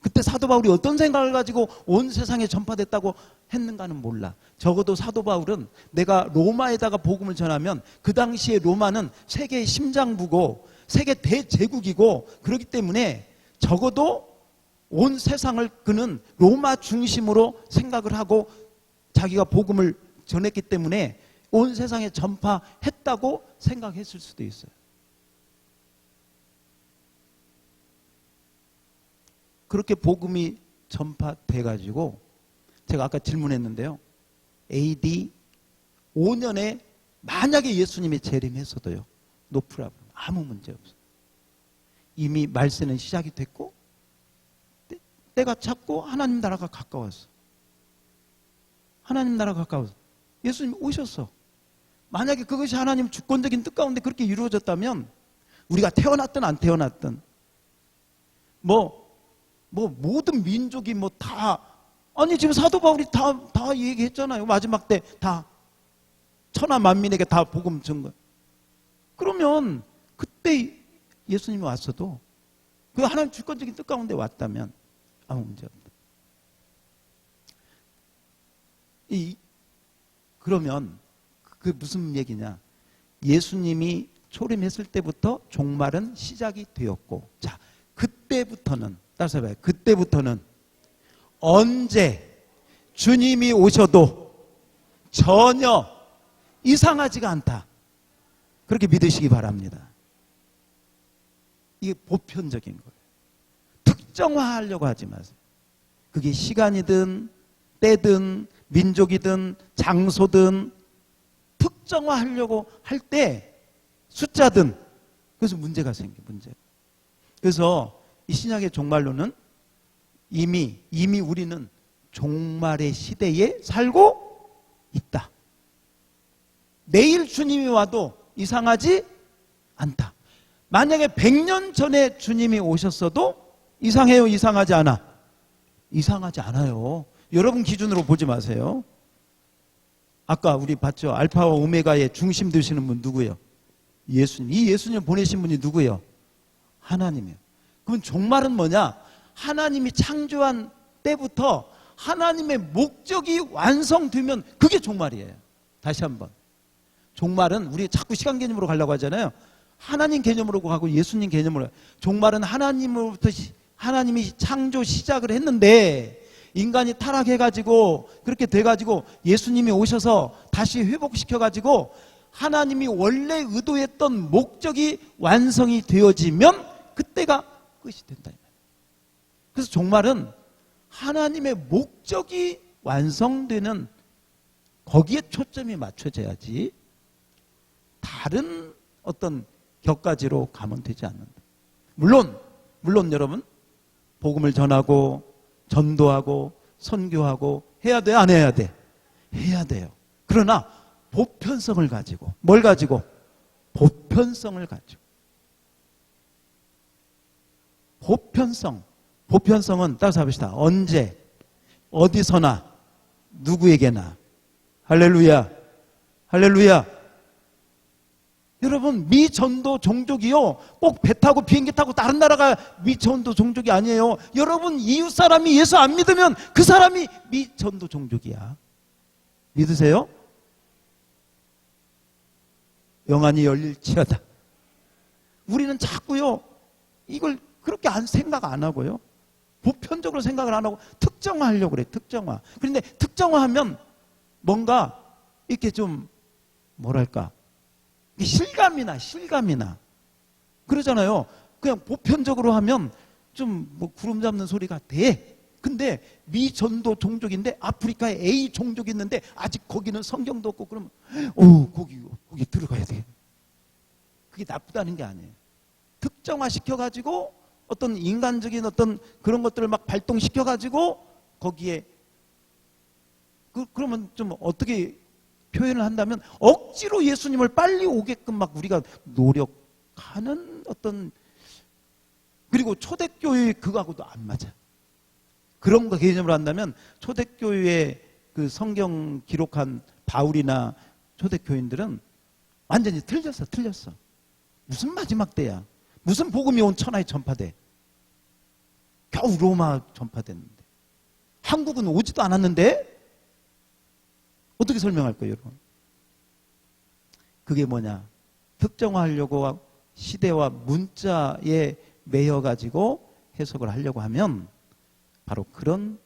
그때 사도 바울이 어떤 생각을 가지고 온 세상에 전파됐다고 했는가는 몰라. 적어도 사도 바울은 내가 로마에다가 복음을 전하면 그 당시에 로마는 세계의 심장부고 세계 대제국이고 그렇기 때문에 적어도 온 세상을 그는 로마 중심으로 생각을 하고 자기가 복음을 전했기 때문에 온 세상에 전파했다고 생각했을 수도 있어요. 그렇게 복음이 전파돼 가지고 제가 아까 질문했는데요. AD 5년에 만약에 예수님이 재림했어도요. 노 프라블럼. 아무 문제 없어요. 이미 말세는 시작이 됐고 때가 찼고 하나님 나라가 가까웠어. 하나님 나라가 가까웠어. 예수님 오셨어. 만약에 그것이 하나님 주권적인 뜻 가운데 그렇게 이루어졌다면 우리가 태어났든 안 태어났든 모든 민족이 다 아니 지금 사도 바울이 다 얘기했잖아요. 마지막 때 다 천하 만민에게 다 복음 전 거. 그러면 그때 예수님이 왔어도 그 하나님 주권적인 뜻 가운데 왔다면 아무 문제 없다. 그러면 그 무슨 얘기냐? 예수님이 초림했을 때부터 종말은 시작이 되었고, 자 그때부터는 따라서 봐요. 그때부터는 언제 주님이 오셔도 전혀 이상하지가 않다. 그렇게 믿으시기 바랍니다. 이게 보편적인 거예요. 특정화하려고 하지 마세요. 그게 시간이든 때든 민족이든 장소든 특정화하려고 할 때 숫자든 그래서 문제가 생겨. 문제. 그래서 이 신약의 종말론은 이미 우리는 종말의 시대에 살고 있다. 내일 주님이 와도 이상하지 않다. 만약에 100년 전에 주님이 오셨어도 이상해요? 이상하지 않아? 이상하지 않아요. 여러분 기준으로 보지 마세요. 아까 우리 봤죠? 알파와 오메가의 중심 되시는 분 누구예요? 예수님. 이 예수님 보내신 분이 누구예요? 하나님이에요. 그럼 종말은 뭐냐? 하나님이 창조한 때부터 하나님의 목적이 완성되면 그게 종말이에요. 다시 한번. 종말은 우리 자꾸 시간 개념으로 가려고 하잖아요. 하나님 개념으로 가고 예수님 개념으로. 종말은 하나님으로부터 하나님이 창조 시작을 했는데 인간이 타락해가지고 그렇게 돼가지고 예수님이 오셔서 다시 회복시켜가지고 하나님이 원래 의도했던 목적이 완성이 되어지면 그때가 끝이 된다. 그래서 종말은 하나님의 목적이 완성되는 거기에 초점이 맞춰져야지 다른 어떤 격가지로 가면 되지 않는다. 물론 여러분 복음을 전하고 전도하고 선교하고 해야 돼? 안 해야 돼? 해야 돼요. 그러나 보편성을 가지고 뭘 가지고? 보편성을 가지고. 보편성은 따라서 해봅시다. 언제 어디서나 누구에게나. 할렐루야. 할렐루야. 여러분 미전도 종족이요 꼭 배 타고 비행기 타고 다른 나라가 미전도 종족이 아니에요. 여러분 이웃 사람이 예수 안 믿으면 그 사람이 미전도 종족이야. 믿으세요? 영안이 열릴지어다. 우리는 자꾸요 이걸 그렇게 생각 안 하고요 보편적으로 생각을 안 하고 특정화하려고 그래. 특정화. 그런데 특정화하면 뭔가 이렇게 좀 뭐랄까 실감이나 그러잖아요. 그냥 보편적으로 하면 좀 구름 잡는 소리가 돼. 근데 미전도 종족인데 아프리카에 A 종족이 있는데 아직 거기는 성경도 없고 그러면 거기 들어가야 돼. 그게 나쁘다는 게 아니에요. 특정화 시켜가지고 어떤 인간적인 어떤 그런 것들을 막 발동시켜가지고 거기에 그러면 좀 어떻게 표현을 한다면 억지로 예수님을 빨리 오게끔 막 우리가 노력하는 어떤, 그리고 초대교회 그거하고도 안 맞아. 그런 거 개념으로 한다면 초대교회의 그 성경 기록한 바울이나 초대교인들은 완전히 틀렸어. 무슨 마지막 때야? 무슨 복음이 온 천하에 전파돼? 겨우 로마 전파됐는데 한국은 오지도 않았는데 어떻게 설명할 거예요, 여러분? 그게 뭐냐? 특정화하려고 시대와 문자에 매여가지고 해석을 하려고 하면 바로 그런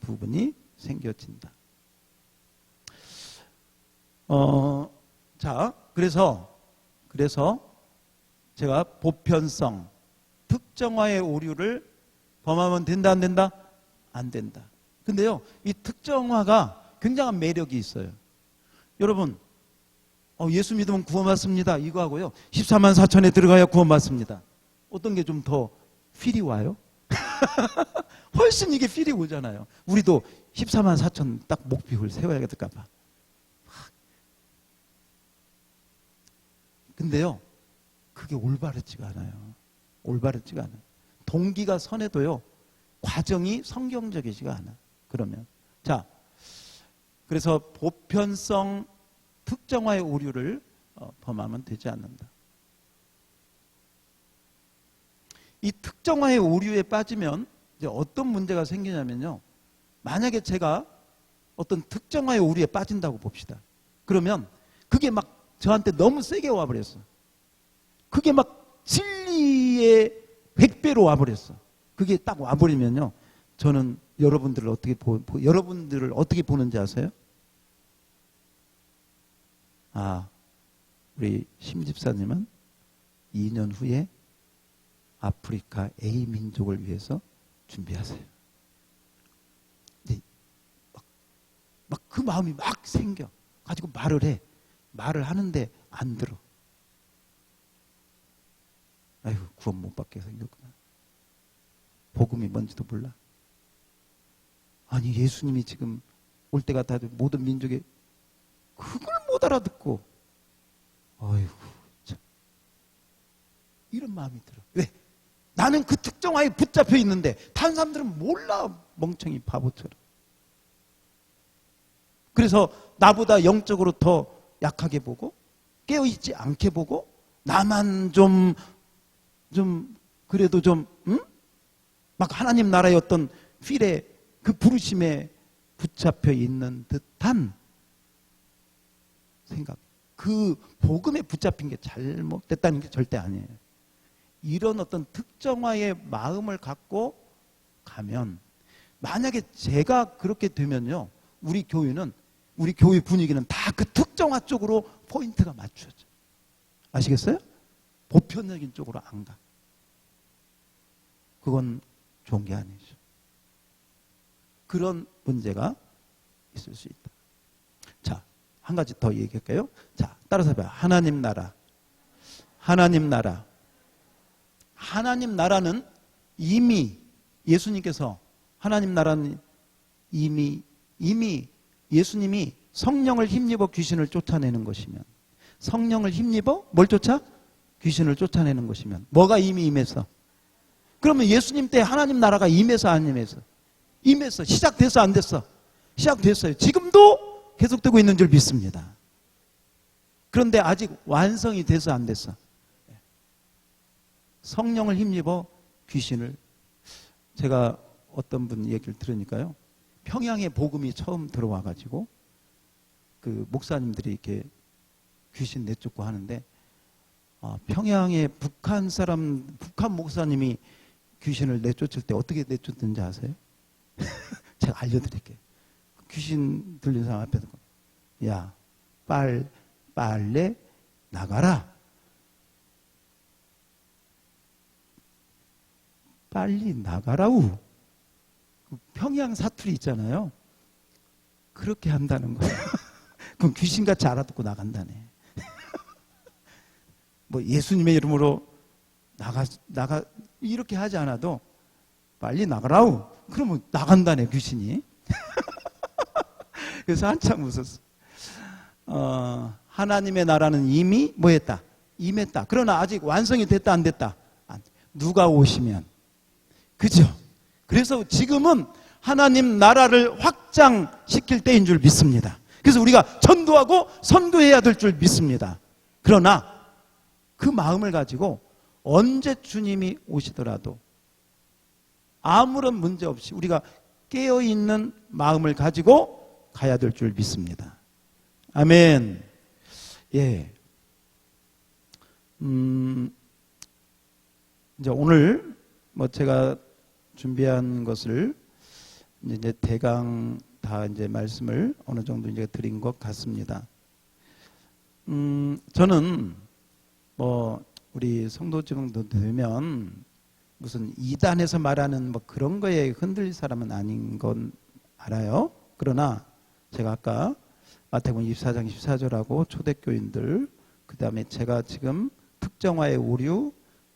부분이 생겨진다. 자, 그래서 제가 보편성, 특정화의 오류를 범하면 된다, 안 된다? 안 된다. 근데요, 이 특정화가 굉장한 매력이 있어요. 여러분, 예수 믿으면 구원받습니다. 이거 하고요, 14만 4천에 들어가야 구원받습니다. 어떤 게 좀 더 필이 와요? 훨씬 이게 필이 오잖아요. 우리도 14만 4천 딱 목표를 세워야 될까봐. 근데요, 그게 올바르지가 않아요. 올바르지가 않아요. 동기가 선해도요, 과정이 성경적이지가 않아. 그러면. 자, 그래서 보편성 특정화의 오류를 범하면 되지 않는다. 이 특정화의 오류에 빠지면 이제 어떤 문제가 생기냐면요. 만약에 제가 어떤 특정화의 오류에 빠진다고 봅시다. 그러면 그게 막 저한테 너무 세게 와버렸어. 그게 막 진리의 100배로 와버렸어. 그게 딱 와버리면요. 저는 여러분들을 어떻게 보는지 아세요? 우리 심 집사님은 2년 후에 아프리카 A 민족을 위해서 준비하세요. 근데 막 그 마음이 막 생겨. 가지고 말을 해. 말을 하는데 안 들어. 아이고, 구원 못 받게 생겼구나. 복음이 뭔지도 몰라. 아니, 예수님이 지금 올 때가 다 모든 민족에 그걸 못 알아듣고, 아이고, 참. 이런 마음이 들어. 왜? 나는 그 특정화에 붙잡혀 있는데 다른 사람들은 몰라. 멍청이 바보처럼. 그래서 나보다 영적으로 더 약하게 보고 깨어있지 않게 보고 나만 좀 그래도 막 하나님 나라의 어떤 필에 그 부르심에 붙잡혀 있는 듯한 생각. 그 복음에 붙잡힌 게 잘못됐다는 게 절대 아니에요. 이런 어떤 특정화의 마음을 갖고 가면, 만약에 제가 그렇게 되면요, 우리 교회 분위기는 다 그 특정화 쪽으로 포인트가 맞춰져. 아시겠어요? 보편적인 쪽으로 안 가. 그건 좋은 게 아니죠. 그런 문제가 있을 수 있다. 자, 한 가지 더 얘기할까요? 자, 따라서 해봐요. 하나님 나라. 하나님 나라. 하나님 나라는 이미 예수님께서, 하나님 나라는 이미 예수님이 성령을 힘입어 귀신을 쫓아내는 것이면, 성령을 힘입어 뭘 쫓아? 귀신을 쫓아내는 것이면 뭐가 이미 임했어? 그러면 예수님 때 하나님 나라가 임해서 안 임해서? 임했어. 시작됐어 안 됐어? 시작됐어요. 지금도 계속되고 있는 줄 믿습니다. 그런데 아직 완성이 돼서 안 됐어. 성령을 힘입어 귀신을, 제가 어떤 분 얘기를 들으니까요, 평양에 복음이 처음 들어와 가지고 그 목사님들이 이렇게 귀신 내쫓고 하는데, 평양에 북한 목사님이 귀신을 내쫓을 때 어떻게 내쫓는지 아세요? 제가 알려드릴게요. 귀신 들린 사람 앞에서, 야, 빨래 나가라. 빨리 나가라우. 평양 사투리 있잖아요. 그렇게 한다는 거예요. 그럼 귀신같이 알아듣고 나간다네. 뭐 예수님의 이름으로 나가 이렇게 하지 않아도 빨리 나가라우. 그러면 나간다네, 귀신이. 그래서 한참 웃었어. 하나님의 나라는 이미 뭐했다? 임했다. 그러나 아직 완성이 됐다 안 됐다? 누가 오시면. 그죠? 그래서 지금은 하나님 나라를 확장시킬 때인 줄 믿습니다. 그래서 우리가 전도하고 선교해야 될 줄 믿습니다. 그러나 그 마음을 가지고 언제 주님이 오시더라도 아무런 문제 없이 우리가 깨어있는 마음을 가지고 가야 될 줄 믿습니다. 아멘. 예. 이제 오늘 뭐 제가 준비한 것을 이제 대강 다 이제 말씀을 어느 정도 이제 드린 것 같습니다. 저는 뭐 우리 성도 정도 되면 무슨 이단에서 말하는 뭐 그런 거에 흔들릴 사람은 아닌 건 알아요. 그러나 제가 아까 마태복음 24장 14절하고 초대교인들, 그 다음에 제가 지금 특정화의 오류,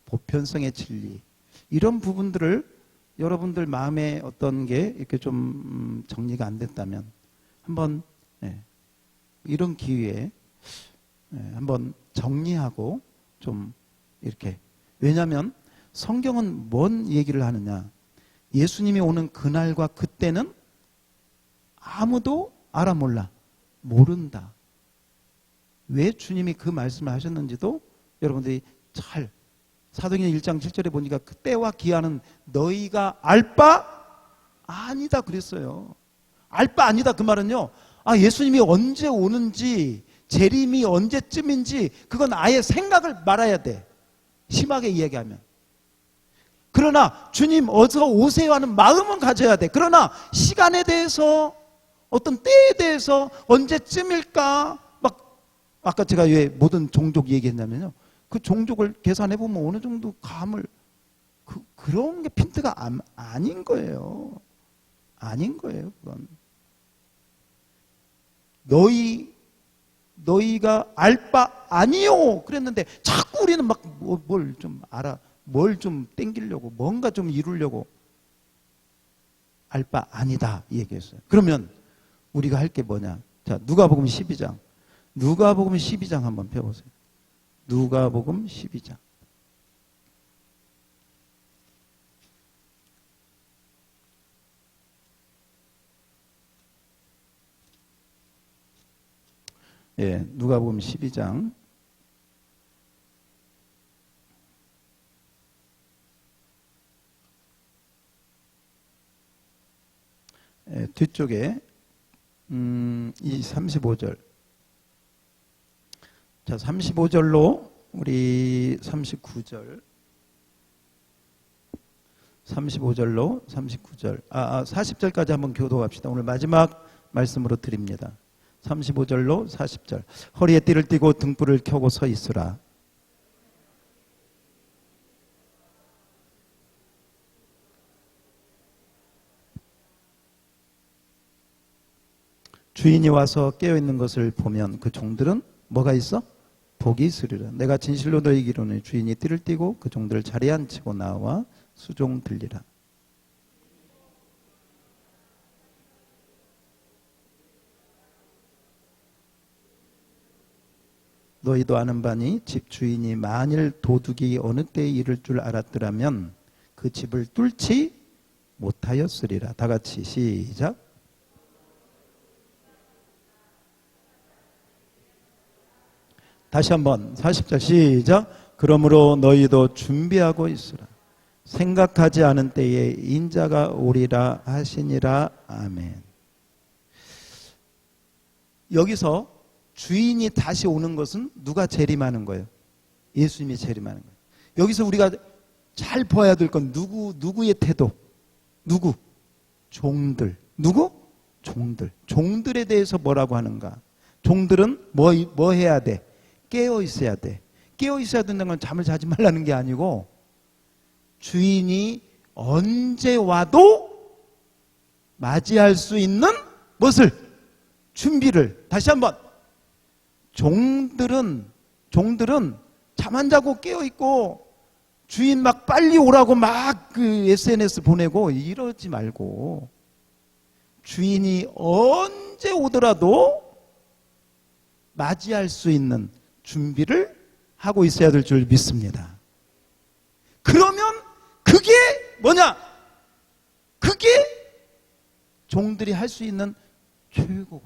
보편성의 진리, 이런 부분들을 여러분들 마음에 어떤 게 이렇게 좀 정리가 안 됐다면 한번 이런 기회에 한번 정리하고 좀 이렇게, 왜냐하면 성경은 뭔 얘기를 하느냐, 예수님이 오는 그날과 그때는 아무도 알아 몰라, 모른다. 왜 주님이 그 말씀을 하셨는지도 여러분들이 잘, 사도행전 1장 7절에 보니까 그때와 기한은 너희가 알 바 아니다 그랬어요. 알 바 아니다 그 말은요, 예수님이 언제 오는지, 재림이 언제쯤인지 그건 아예 생각을 말아야 돼, 심하게 이야기하면. 그러나 주님 어서 오세요 하는 마음은 가져야 돼. 그러나 시간에 대해서, 어떤 때에 대해서 언제쯤일까, 막 아까 제가 왜 모든 종족 얘기했냐면요, 그 종족을 계산해 보면 어느 정도 감을, 그런 게 핀트가 아닌 거예요. 아닌 거예요. 그건 너희가 알 바 아니요 그랬는데 자꾸 우리는 막 뭘 좀 알아, 뭘 좀 땡기려고, 뭔가 좀 이루려고, 알 바 아니다 이 얘기했어요. 그러면 우리가 할 게 뭐냐? 자, 누가복음 12장. 누가복음 12장 한번 펴보세요. 누가복음 12장. 예, 누가복음 12장. 예, 뒤쪽에 이 35절. 자, 35절로 우리 39절. 35절로 39절. 40절까지 한번 교도합시다. 오늘 마지막 말씀으로 드립니다. 35절로 40절. 허리에 띠를 띠고 등불을 켜고 서 있으라. 주인이 와서 깨어있는 것을 보면 그 종들은 뭐가 있어? 복이 있으리라. 내가 진실로 너희에게 이르노니 주인이 띠를 띠고 그 종들을 자리에 앉히고 나와 수종 들리라. 너희도 아는 바니 집 주인이 만일 도둑이 어느 때에 이를 줄 알았더라면 그 집을 뚫지 못하였으리라. 다 같이 시작. 다시 한번 40절 시작. 그러므로 너희도 준비하고 있으라. 생각하지 않은 때에 인자가 오리라 하시니라. 아멘. 여기서 주인이 다시 오는 것은 누가 재림하는 거예요? 예수님이 재림하는 거예요. 여기서 우리가 잘 봐야 될 건 누구의 태도? 누구? 종들. 누구? 종들. 종들에 대해서 뭐라고 하는가? 종들은 뭐 해야 돼? 깨어 있어야 돼. 깨어 있어야 된다는 건 잠을 자지 말라는 게 아니고, 주인이 언제 와도 맞이할 수 있는 무엇을? 준비를. 다시 한번. 종들은 잠 안 자고 깨어 있고 주인 막 빨리 오라고 막 그 SNS 보내고 이러지 말고, 주인이 언제 오더라도 맞이할 수 있는 준비를 하고 있어야 될 줄 믿습니다. 그러면 그게 뭐냐? 그게 종들이 할 수 있는 최고고.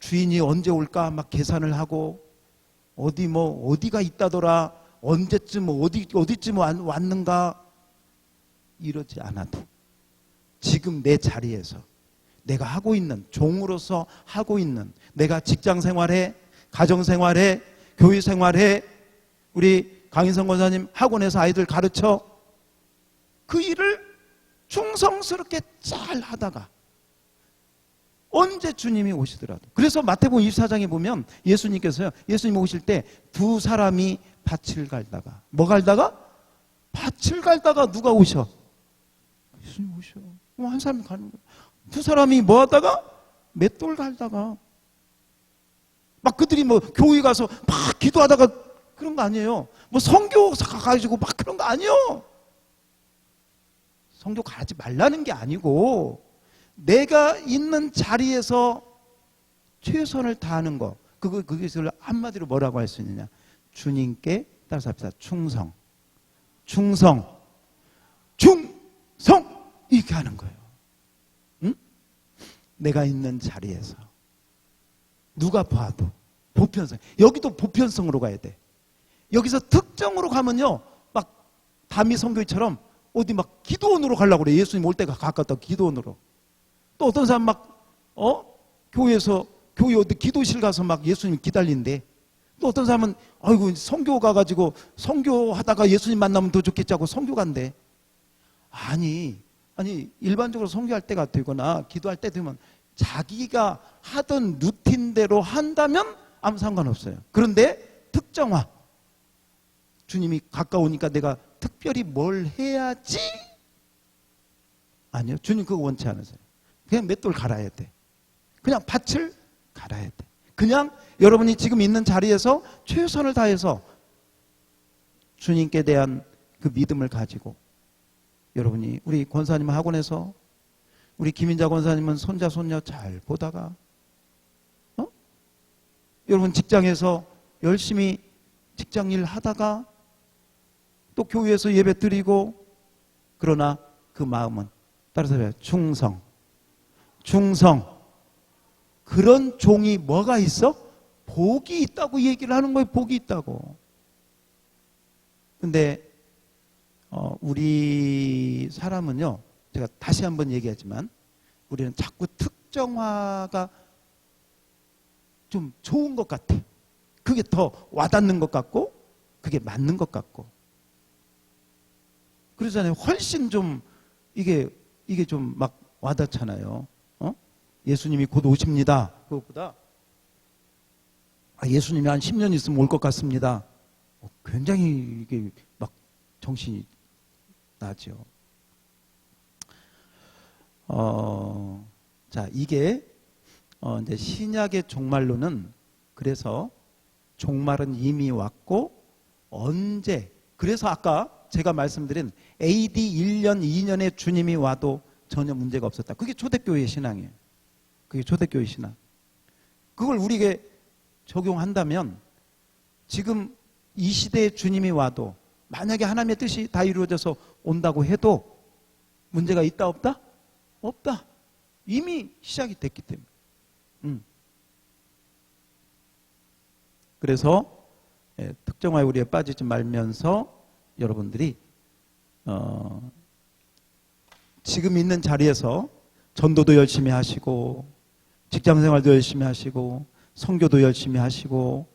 주인이 언제 올까 막 계산을 하고 어디가 있다더라, 언제쯤 어디쯤 왔는가, 이러지 않아도 지금 내 자리에서 내가 하고 있는, 종으로서 하고 있는, 내가 직장 생활해, 가정 생활해, 교회 생활해, 우리 강인성 권사님 학원에서 아이들 가르쳐, 그 일을 충성스럽게 잘 하다가 언제 주님이 오시더라도. 그래서 마태복음 24장에 보면 예수님께서요, 예수님 오실 때 두 사람이 밭을 갈다가, 뭐 갈다가? 밭을 갈다가 누가 오셔? 예수님 오셔. 한 사람이 가는 거야. 두 사람이 뭐 하다가? 맷돌 갈다가. 막 그들이 뭐 교회 가서 막 기도하다가 그런 거 아니에요. 뭐 성교 가가지고 막 그런 거 아니에요. 성교 가지 말라는 게 아니고 내가 있는 자리에서 최선을 다하는 거, 그것을 한마디로 뭐라고 할 수 있느냐? 주님께 따라서 합시다. 충성 이렇게 하는 거예요. 응? 내가 있는 자리에서 누가 봐도 보편성, 여기도 보편성으로 가야 돼. 여기서 특정으로 가면요, 막 다미 선교처럼 어디 막 기도원으로 가려고 그래. 예수님 올 때가 가깝다. 기도원으로. 또 어떤 사람 교회에서 교회 어디 기도실 가서 막 예수님 기다린대. 또 어떤 사람은 아이고 선교 가가지고 선교하다가 예수님 만나면 더 좋겠지 하고 선교 간대. 아니 일반적으로 선교할 때가 되거나 기도할 때 되면 자기가 하던 루틴대로 한다면 아무 상관없어요. 그런데 특정화, 주님이 가까우니까 내가 특별히 뭘 해야지? 아니요, 주님 그거 원치 않으세요. 그냥 맷돌 갈아야 돼. 그냥 밭을 갈아야 돼. 그냥 여러분이 지금 있는 자리에서 최선을 다해서 주님께 대한 그 믿음을 가지고, 여러분이 우리 권사님 학원에서 우리 김인자 권사님은 손자 손녀 잘 보다가 여러분 직장에서 열심히 직장일 하다가 또 교회에서 예배 드리고, 그러나 그 마음은 따라서 충성. 그런 종이 뭐가 있어? 복이 있다고 얘기를 하는 거예요. 복이 있다고. 근데 우리 사람은요, 제가 다시 한번 얘기하지만 우리는 자꾸 특정화가 좀 좋은 것 같아. 그게 더 와닿는 것 같고 그게 맞는 것 같고 그러잖아요. 훨씬 좀 이게 좀 막 와닿잖아요. 예수님이 곧 오십니다. 그것보다 예수님이 한 10년 있으면 올 것 같습니다. 굉장히 이게 막 정신이 나죠. 자, 이게 이제 신약의 종말론은, 그래서 종말은 이미 왔고 언제, 그래서 아까 제가 말씀드린 AD 1년, 2년에 주님이 와도 전혀 문제가 없었다. 그게 초대교회의 신앙이에요. 그게 초대교회 신앙. 그걸 우리에게 적용한다면 지금 이 시대에 주님이 와도, 만약에 하나님의 뜻이 다 이루어져서 온다고 해도 문제가 있다 없다? 없다. 이미 시작이 됐기 때문에. 그래서 특정화의 우리에 빠지지 말면서 여러분들이 지금 있는 자리에서 전도도 열심히 하시고 직장생활도 열심히 하시고 선교도 열심히 하시고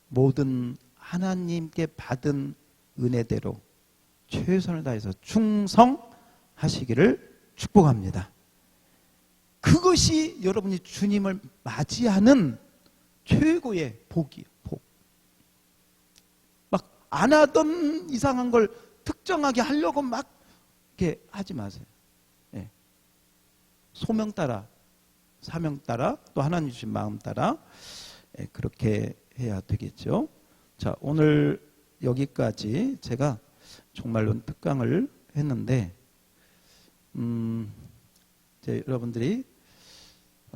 모든 하나님께 받은 은혜대로 최선을 다해서 충성하시기를 축복합니다. 그것이 여러분이 주님을 맞이하는 최고의 복이에요. 복. 막 안 하던 이상한 걸 특정하게 하려고 막 이렇게 하지 마세요. 예. 소명 따라, 사명 따라, 또 하나님 주신 마음 따라, 예, 그렇게 해야 되겠죠. 자, 오늘 여기까지 제가 종말론 특강을 했는데, 이제 여러분들이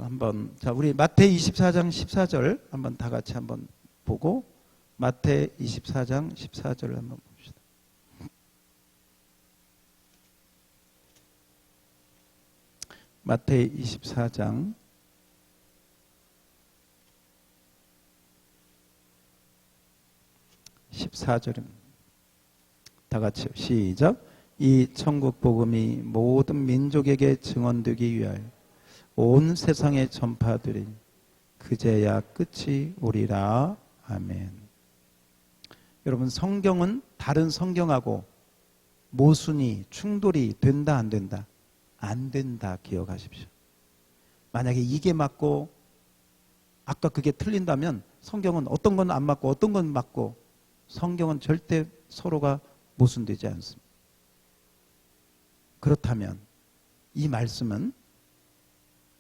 한번, 자, 우리 마태 24장 14절 한번 다 같이 한번 보고, 마태 24장 14절을 한번 봅시다. 마태 24장 14절입니다. 다 같이요. 시작. 이 천국 복음이 모든 민족에게 증언되기 위하여 온 세상에 전파되리 그제야 끝이 오리라. 아멘. 여러분, 성경은 다른 성경하고 모순이 충돌이 된다 안 된다? 안 된다 기억하십시오. 만약에 이게 맞고 아까 그게 틀린다면 성경은 어떤 건 안 맞고 어떤 건 맞고, 성경은 절대 서로가 모순되지 않습니다. 그렇다면 이 말씀은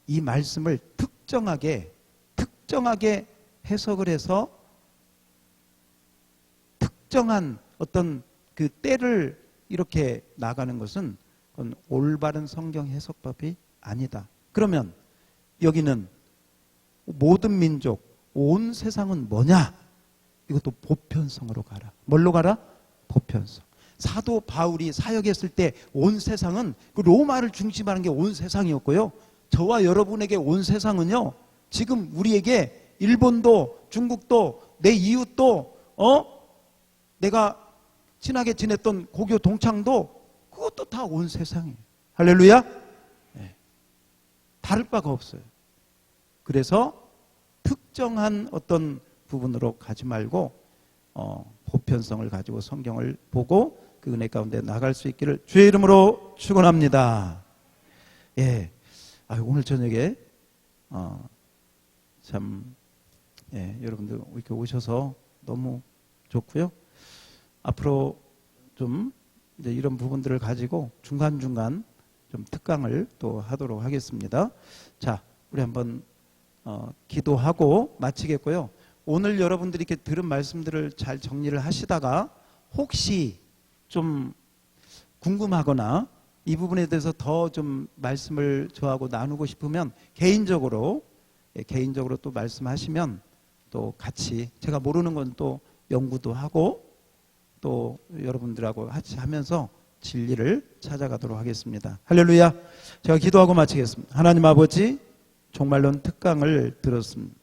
이 말씀을 특정하게 해석을 해서 특정한 어떤 그 때를 이렇게 나가는 것은 그건 올바른 성경 해석법이 아니다. 그러면 여기는 모든 민족, 온 세상은 뭐냐? 이것도 보편성으로 가라. 뭘로 가라? 보편성. 사도 바울이 사역했을 때 온 세상은 그 로마를 중심하는 게 온 세상이었고요. 저와 여러분에게 온 세상은요, 지금 우리에게 일본도, 중국도, 내 이웃도, 내가 친하게 지냈던 고교 동창도, 그것도 다 온 세상이에요. 할렐루야? 네. 다를 바가 없어요. 그래서 특정한 어떤 부분으로 가지 말고 보편성을 가지고 성경을 보고 그 은혜 가운데 나갈 수 있기를 주의 이름으로 축원합니다. 예, 오늘 저녁에 참 여러분들 이렇게 오셔서 너무 좋고요. 앞으로 좀 이제 이런 부분들을 가지고 중간중간 좀 특강을 또 하도록 하겠습니다. 자, 우리 한번 기도하고 마치겠고요. 오늘 여러분들이 이렇게 들은 말씀들을 잘 정리를 하시다가 혹시 좀 궁금하거나 이 부분에 대해서 더 좀 말씀을 저하고 나누고 싶으면 개인적으로 또 말씀하시면 또 같이 제가 모르는 건 또 연구도 하고 또 여러분들하고 같이 하면서 진리를 찾아가도록 하겠습니다. 할렐루야. 제가 기도하고 마치겠습니다. 하나님 아버지, 종말론 특강을 들었습니다.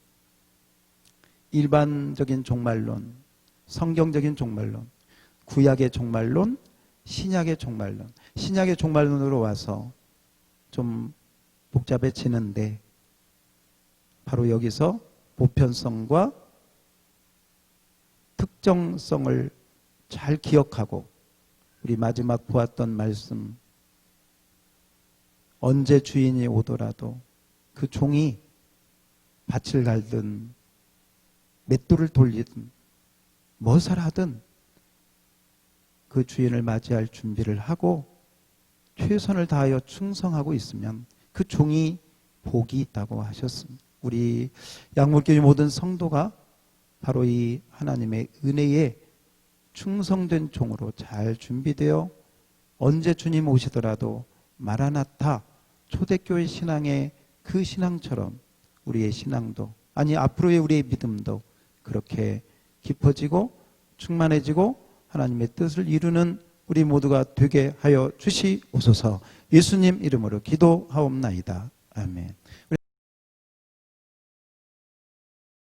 일반적인 종말론, 성경적인 종말론, 구약의 종말론, 신약의 종말론. 신약의 종말론으로 와서 좀 복잡해지는데 바로 여기서 보편성과 특정성을 잘 기억하고 우리 마지막 보았던 말씀, 언제 주인이 오더라도 그 종이 밭을 갈든 맷돌을 돌리든 무엇을 하든 그 주인을 맞이할 준비를 하고 최선을 다하여 충성하고 있으면 그 종이 복이 있다고 하셨습니다. 우리 양물교회 모든 성도가 바로 이 하나님의 은혜에 충성된 종으로 잘 준비되어 언제 주님 오시더라도 마라나타 초대교회 신앙의 그 신앙처럼 우리의 신앙도, 아니 앞으로의 우리의 믿음도 그렇게 깊어지고 충만해지고 하나님의 뜻을 이루는 우리 모두가 되게 하여 주시옵소서. 예수님 이름으로 기도하옵나이다. 아멘.